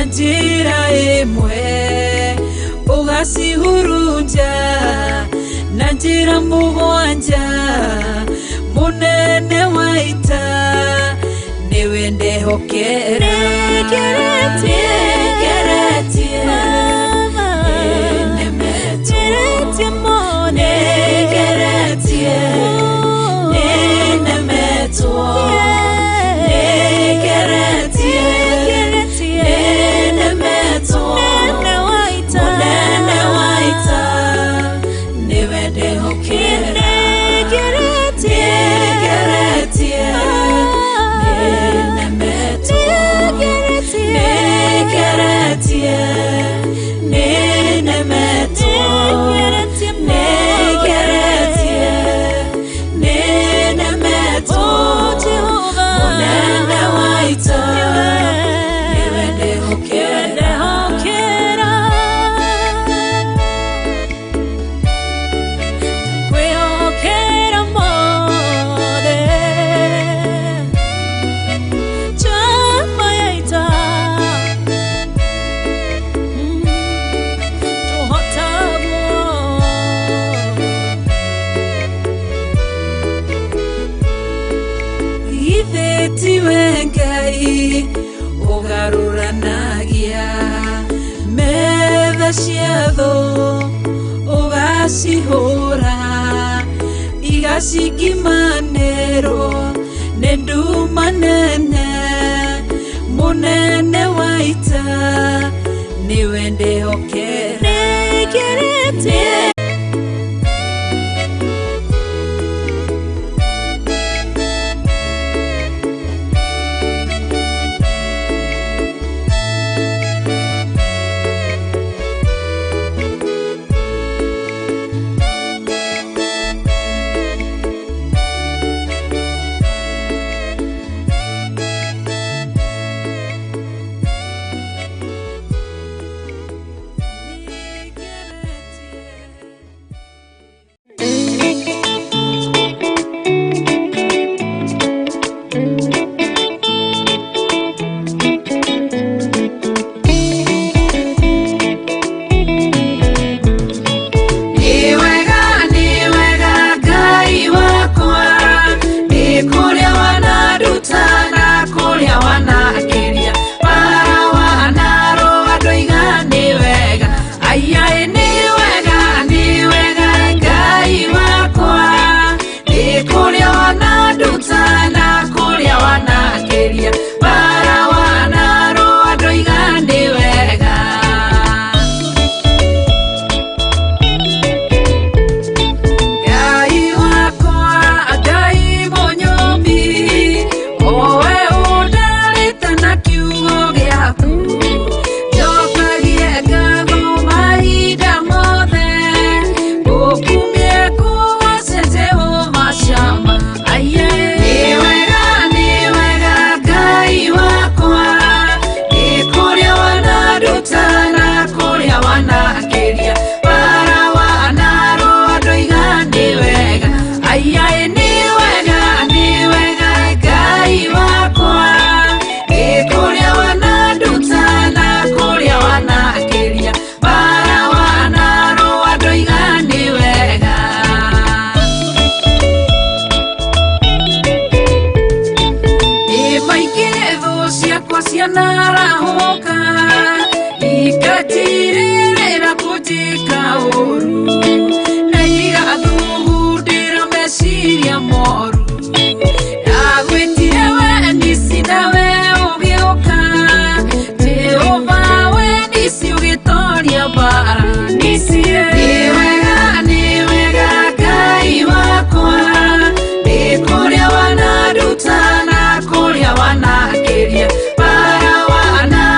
njira imwe ugacihurunja na njira mugwanja munene waita niwe ndehokera negeretie nenemetie negeretie nenemetwo tho ugacihura igacigimanĩrwo nĩ nduma nene mũnene wa ita nĩwe ndĩhokera nĩkĩrĩtie Kuria wana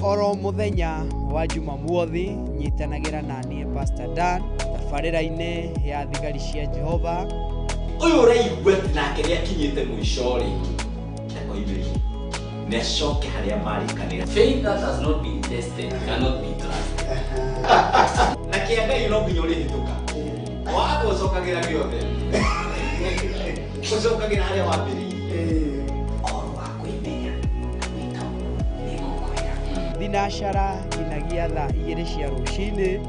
oro muthenya wa Jumamothi nyitanagira nani Pastor Dan tabarira-ine ya thigari cia Jehova uyu uraigua nake ni akinyite mwisho ri ndako ibiri ne shoke haria marikanira faith that has not been tested cannot be trusted na kiaga ino nginyori hituka wako sokagira giothe usokagira haria wambiri Dinashara inagia thaa 2 cia rucini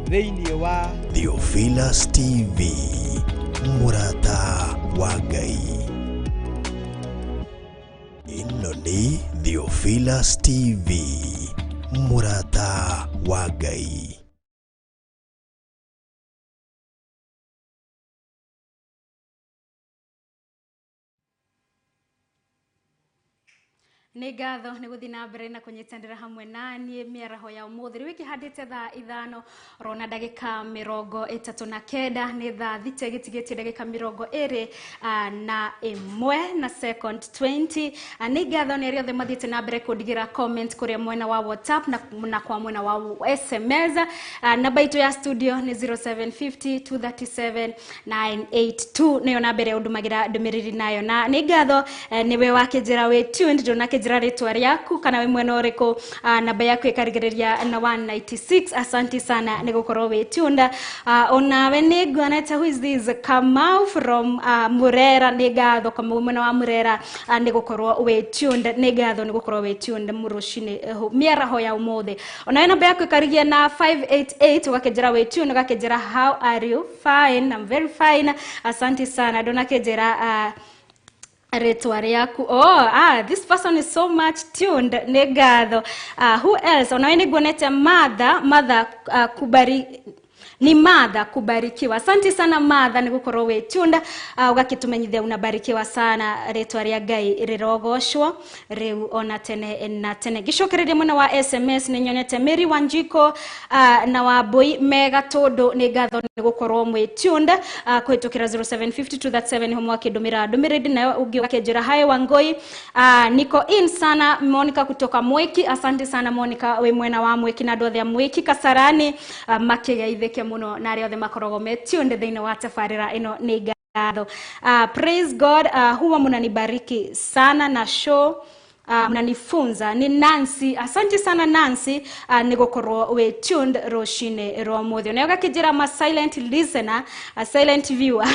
thĩinĩ wa Theophilus TV, Murata wa Ngai. Ĩno nĩ Theophilus TV, Murata wa Ngai. Nĩ ngatho nĩ gũthiĩ na mbere na kũnyitanĩra hamwe naniĩ mĩaraho ya ũmũthĩ rĩu ĩkĩhandĩte thaa 5 rona ndagĩka 39 nĩ thaa thita gĩtigĩtie ndagĩka 21 na second 20 nĩ ngatho nĩ arĩa othe mathiĩte na mbere kũndigĩra comment kũrĩa mwena wa WhatsApp na kwa mwena wa SMS namba itũ ya studio nĩ 0750 237 982 nĩyo namba ĩrĩa ũndũmagĩra ndũmĩrĩri nayo na nĩ ngatho nĩwe wakĩnjĩra wĩ tuned ndũnake njĩra rĩtwa rĩaku kana wĩ mwena ũrĩkũ namba yaku ĩkarigĩrĩria na 196 asante sana nĩ gũkorwo wĩ tuned onawe nĩ nguonete who is this Kamau from Murera nĩ ngatho Kamau mwena wa Murera nĩ gũkorwo wĩ tuned nĩ ngatho nĩ gũkorwo wĩ tuned mũrũcinĩ mĩaraho ya ũmũthĩ onawe namba yaku ĩkarigĩrĩria na 588 ũgakĩnjĩra wĩ tuned ũgakĩnjĩra how are you fine I'm very fine asante sana ndũnakĩnjĩra retwa rĩaku this person is so much tuned nĩ ngatho who else onawe nĩ nguonete Martha ni Martha kubarikiwa asante sana Martha nĩ gũkorwo wĩ tuned ũgakĩtũmenyithia unabarikiwa sana retwa rĩa Ngai rĩrogoshwo rĩu ona tene na tene gĩcokereria mwena wa SMS nĩ nyonete Mary Wanjiko na Wambui mega tondũ nĩ ngatho nĩ gũkorwo mwĩ tuned kũhĩtũkĩra 075237 ho mwakĩndũmĩra ndũmĩrĩri nayo ũngĩ ũgakĩnjĩra hi Wangoi niko in sana Monica kutoka Mweki asante sana Monica wĩ mwena wa Mweki na andũ othe a Mweki Kasarani makĩgeithĩke muno na arĩa othe makoragwo me tuned thĩinĩ wa tabarĩra ĩno nĩ ngatho praise God huwa mnanibariki sana na show mnanifunza ni Nancy asante sana Nancy nĩ gũkorwo wĩ tuned rũcinĩ rwa ũmũthĩ nayo gakĩnjĩra ma silent listener silent viewer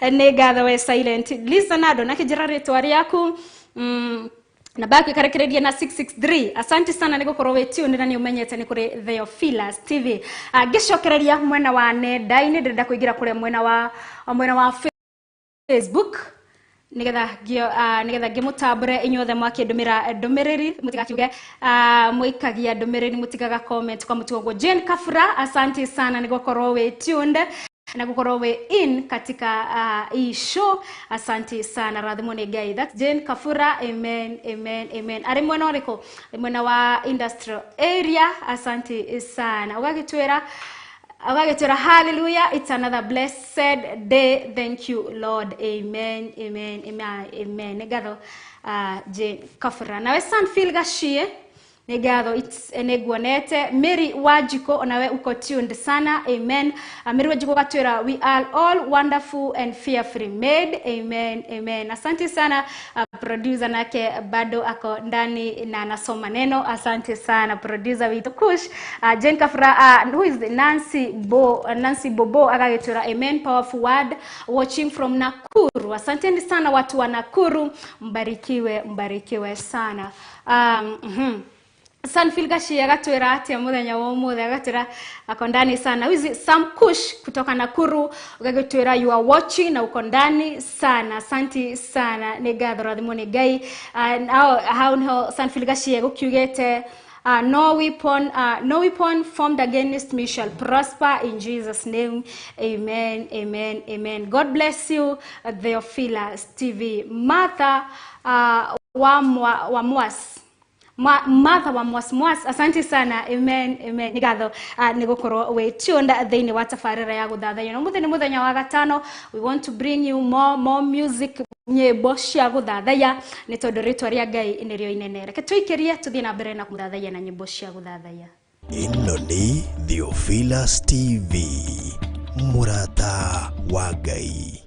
nĩ ngatho wĩ silent listener ndũnakĩnjĩra rĩtwa rĩaku na back ikarekereria na 663 asante sana nĩ gũkorwo wĩ tuned na nĩ ũmenyete nĩ kũrĩ Theophilus TV ngĩcokereria mwena wa nenda-inĩ ndĩrenda kũingĩra kũrĩa mwena wa Facebook nigetha ngĩmũtambũre inyuothe mwakĩndũmĩra ndũmĩrĩri mũtigakiuge mũikagia ndũmĩrĩri mũtigaga comment kwa mũtu wagwo Jane Kafura asante sana nĩ gũkorwo wĩ tuned na gũkorwo wĩ in katika hii show asante sana rathimo nĩ Ngai that's Jane Kafura amen arĩ mwena ũrĩkũ mwena wa industrial area asante sana ũgagĩtwĩra hallelujah it's another blessed day thank you Lord amen nĩ ngatho Jane Kafura nawe Sanfil Gashie nĩ ngatho nĩ nguonete Mary Wanjiko onawe uko tuned sana amen Mary Wanjiko gatwĩra we are all wonderful and fearfully made amen asante sana producer nake bado ako ndani na anasoma neno asante sana producer witu Kush Jane Kafura who is Nancy Bobo agagĩtwĩra amen powerful word watching from Nakuru asante sana watu wa Nakuru mbarikiwe sana Sanfil Gashie agatwĩra atĩa mũthenya wa ũmũthĩ agatwĩra ako ndani sana wizi Sam Kush kutoka Nakuru ũgagĩtwĩra you are watching na uko ndani sana asante sana nĩ ngatho rathimo nĩ Ngai how Sanfil Gashie gũkiugĩte no weapon formed against me shall prosper in Jesus name amen God bless you Theophilus TV Martha wa Mwas Martha wa Mwas asante sana amen nĩ ngatho nĩ gũkorwo wĩ tuned thĩinĩ wa tabarĩra ya gũthathaiya no mũthenya wa gatano we want to bring you more music nyimbo cia guthathaiya ni tondu ritwa ria Ngai nirio inene. Reke tuikirie tuthie na mbere na guthathaiya na nyimbo cia guthathaiya. Ino ni Theophilus TV, murata wa Ngai.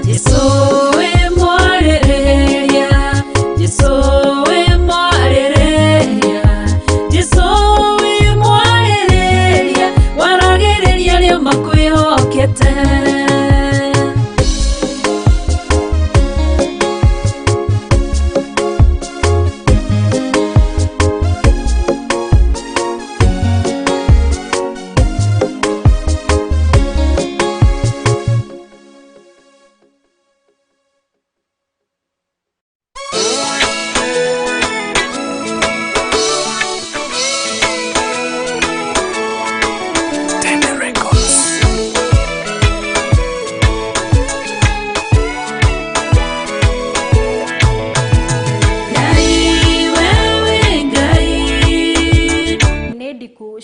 Yesu yokete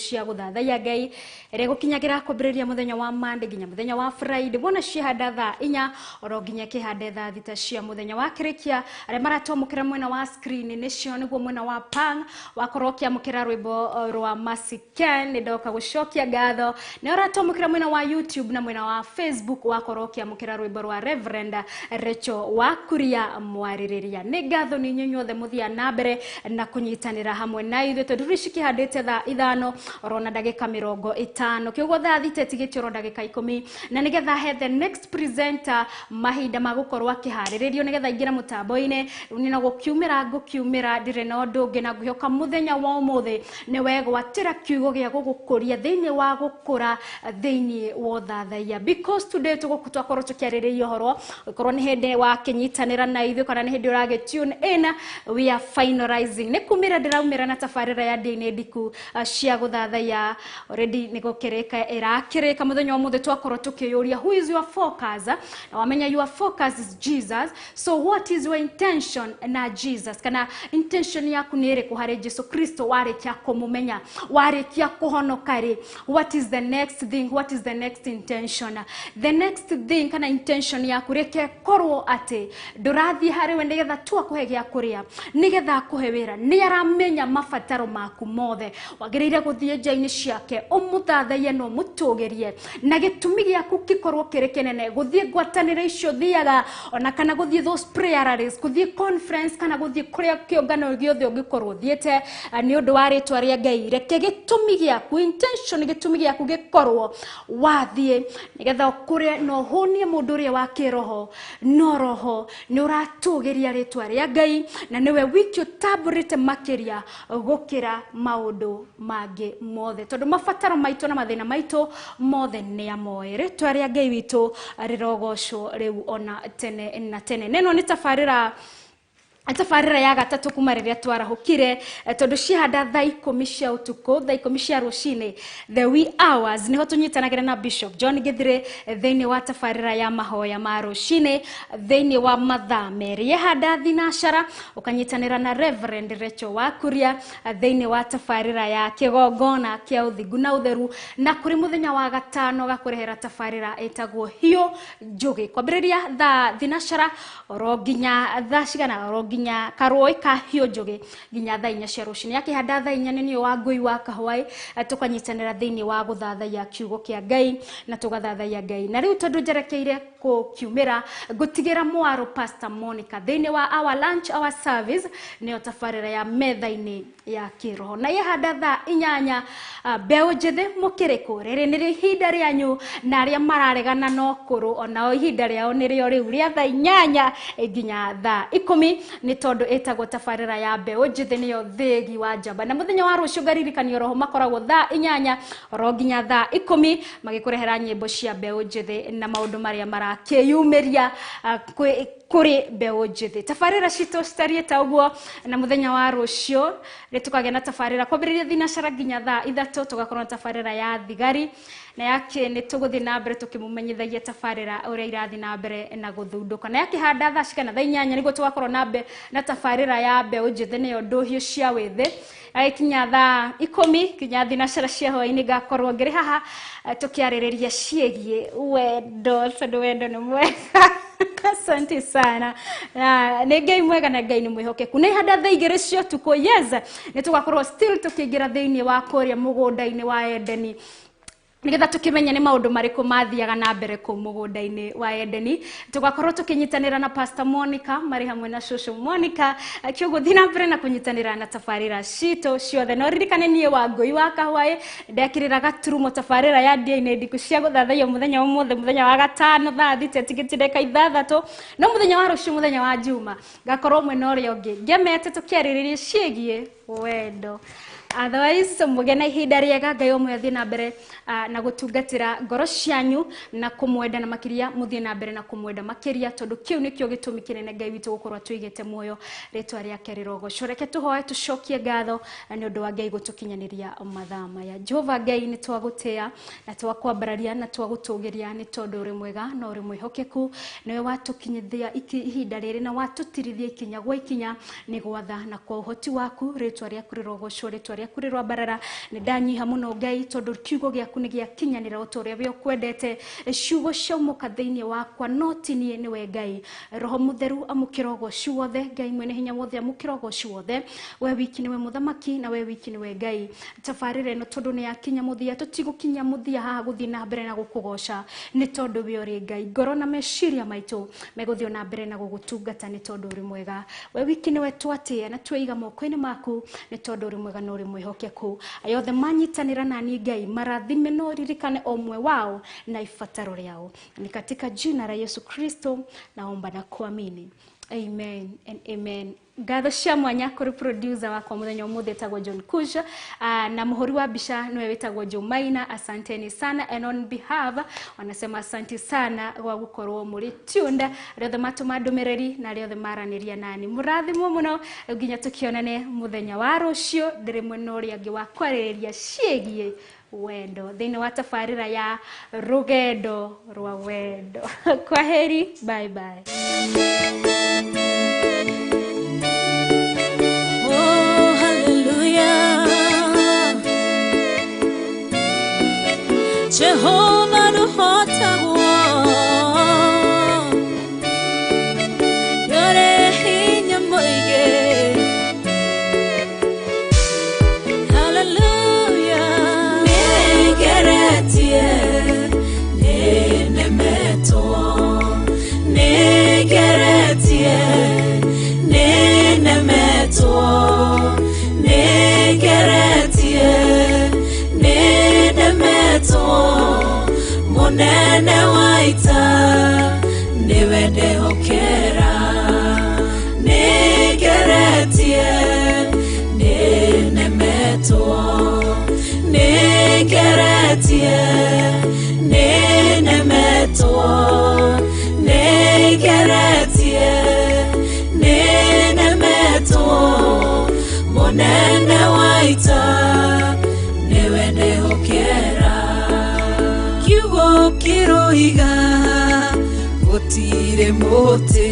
cia guthathaiya Ngai ere gukinyagira kwambiriria muthenya wa Monday ginya muthenya wa Friday bona cihanda thaa 4 oro ginya kihande thaa 6 cia muthenya wa kirikia are maratomukira mwena wa screen nicio niguo mwena wa Pang wakorokia mukira rwimbo rwa Masiken ndoka gucokia gatho ne oratomukira mwena wa YouTube na mwena wa Facebook wakorokia mukira rwimbo rwa Reverend Recho wa Kuria Mwaririria ni gatho ni nyonyothe muthia na mbere na kunyitanira hamwe na ithu tondurishiki handite thaa 5 orona ndagika 50 kiogo thaa 3 tigitiro ndagika 10 na nigetha he the next presenter mahinda magukorwo akiharirio nigetha ingira mutambo-ine nina gukiumira ndire na ndungi na guhioka muthenya wa umuthe ni wegwatira kiugo gia gugukuria thiini wa gukura thiini wa thathaia because today tugukutwakorwo tukiariria horo ikorwo ni hindi wa kinyitanira na ithu kana ni hindi urage tune in we are finalizing ni kumira ndiraumira na tafarira ya dini ndiku cia guthathaiya already nigokireka irakireka muthenya wa muthe twakorwo tukiyuria who is your focus na wamenya your focus is Jesus so what is your intention na Jesus kana intention yaku ni iri kuhare Jesu Kristo warikia kumumenya warikia kuhonokari what is the next thing what is the next intention the next thing kana intention yaku reke korwo ati ndurathi hari we nigetha twa kuhegia kuria nigetha kuhewira ni aramenya mafataro maku mothe wagirire guthie njaini ciake umuthathaie no mutugerie na gitumi giaku kikorwo kirekenene guthie gwatanire icio thiaga ona kana guthie those prayer rallies guthie conference kana guthie kuria kiongano giothe ungikorwo thiete ni undu wa ritwa ria Ngai reke gitumi giaku intention gitumi giaku gikorwo wathie nigetha kuria no honie mundu ria wa kiroho no roho ni uratugeria ritwa ria Ngai na niwe wiki utaburite makiria gukira maundu mage mothe tondu mafataro maitu na mathina maitu mothe ni amoe ritwa ria Ngai witu rirogocwo riu ona tene na tene neno ni tafarira ya gatatu kuma riria twarahukire tondu cihanda thaa 10 cia utuku thaa 10 cia rucini the wee hours niho tunyitanagira na Bishop John Githire thiini wa tafarira ya mahoya ma rucini thiini wa mathaa meri yahanda thinashara ukanyitanira na Reverend Recho wa Kuria thiini wa tafarira ya kigongona kia uthingu na utheru na kuri muthenya wa gatano gakurehera tafarira etagwo hiyo njugi kwambiriria thaa thinashara oroginya thaa cigana oroginya karoi ka hiyo njugi ginya thaa 4 cia rucini yakihanda thaa 4 ni wa ngui wa kahwai tukanyitanira thiini wa guthathaiya kiugo kia Ngai na tugathathaiya Ngai na riu tondu njerekeire kukiumira gutigira mwaro Pastor Monica thiini wa our lunch our service ni tafarira ya methaini ya kiroho na yahanda thaa 8 mbeu njithe mukiriku riri ni ihinda rianyu na aria mararegana no kuru ona ihinda riao ni rio riu ria thaa 8 nginya thaa 10 ni tondu etagwo tafarira ya mbeu njithe niyo thegi wa njamba na muthenya wa rucio ngaririkania roho makoragwo thaa 8 ro nginya thaa 10 magikurehera nyimbo cia mbeu njithe na maundu maria marakiyumiria kuri mbeu njithe tafarira cito starieta uguo na muthenya wa rucio ritukagea na tafarira kwambiriria thinashara nginya thaa 3 tugakorwo tafarira ya thigari na yake ni tuguthi na mbere tukimumenyithagia tafarira uria irathi na mbere na guthunduka na yake handa thaa cigana thaa 8 niguo tugakorwo na tafarira ya mbeu njithe niyo nduhio cia withi aikinya thaa 10 kinya thinashara cia hwaini ngakorwo ngiri haha tukiaririria ciegie wendo tondu wendo ni mwega asante sana ni Ngai mwega na Ngai ni mwihokeku ni handa thaa 2 cia tuko yes ni tugakorwo still tukiingira thiini wa kuria mugunda-ini wa Edeni nigetha tukimenya ni maundu mariku mathiaga na mbere ku mugunda-ini wa Edeni tugakorwo tukinyitanira na Pastor Monica mari hamwe na Shosho Monica kiogo thina mbere na kunyitanira na tafarira cito ciothe no ririkane nie wa ngui wa kahwae ndekirira gaturumo tafarira ya DNA ndiku cia guthathayo muthenya wa mothe muthenya wa gatano thathi tetigitire ithathatũ no muthenya wa rucio muthenya wa juma gakorwo mwena uria ungi ngemete tukiaririria ciegie wendo. Otherwise mugena ihinda riega Ngai omwe athie na mbere na gutungatira ngoro cianyu na kumwenda na makiria muthie na mbere na kumwenda makiria tondu kiu nikio gitumi kinene Ngai witu gukorwa tuigete muoyo ritwa riake rirogoco reke tuhoe tucokie ngatho ni undu wa Ngai gutukinyaniria mathaa maya. Jehova Ngai ni twagutia na twakwambararia na twagutugiria ni tondu uri mwega na uri mwihokeku niwe watukinyithia ihinda riri na watutirithia ikinya gwa ikinya ni gwatha na kwa uhoti waku ritwa riaku rirogoco ritwa kurirwa barara ni danyiha muno Ngai tondu kiugo giaku ni giakinyanira utoria we kwendete ciugo ciaumuka thiini wakwa noti nie niwe Ngai roho mutheru amukirogo ciothe Ngai mwene hinya wothe amukirogo ciothe we wiki niwe muthamaki na we wiki niwe Ngai tafarire no tondu ni yakinya muthia tutigukinya muthia haha guthii na mbere na gukugoca ni tondu we uri Ngai ngoro na meciria maitu meguthio na mbere na gugutungata ni tondu uri mwega we wiki niwe twatia na tweiga moko-ini maku ni tondu uri mwega no uri mwihokeku ayothe manyitanira nani Ngai marathime no ririkane omwe wao na ifataro riao ni katika jina la Yesu Kristo naomba na kuamini amen and amen. Ngatho cia mwanya kuri producer wakwa muthenya umuthi tagwo John Kusha na muhuri wa bisha niwe witagwo Jumaina. Asanteni sana and on behalf wanasema asante sana kwa gukorwo muri tuned riothe matuma ndumiriri na riothe maraniria nani murathimwo muno nginya tukionane muthenya wa rucio ndiri mwena uria ngi wa kwaririria ciegie wendo thiini wa tafarira ya rugendo rwa wendo. Kwaheri, bye bye. Jehovah no hota yore hinya moige hallelujah negeretie negeretie munene waita niwe ndehokera negeretie nenemetwo negeretie nenemetwo negeretie nenemetwo munene waita niwe ndehokera kiugo kiroiga gutire muti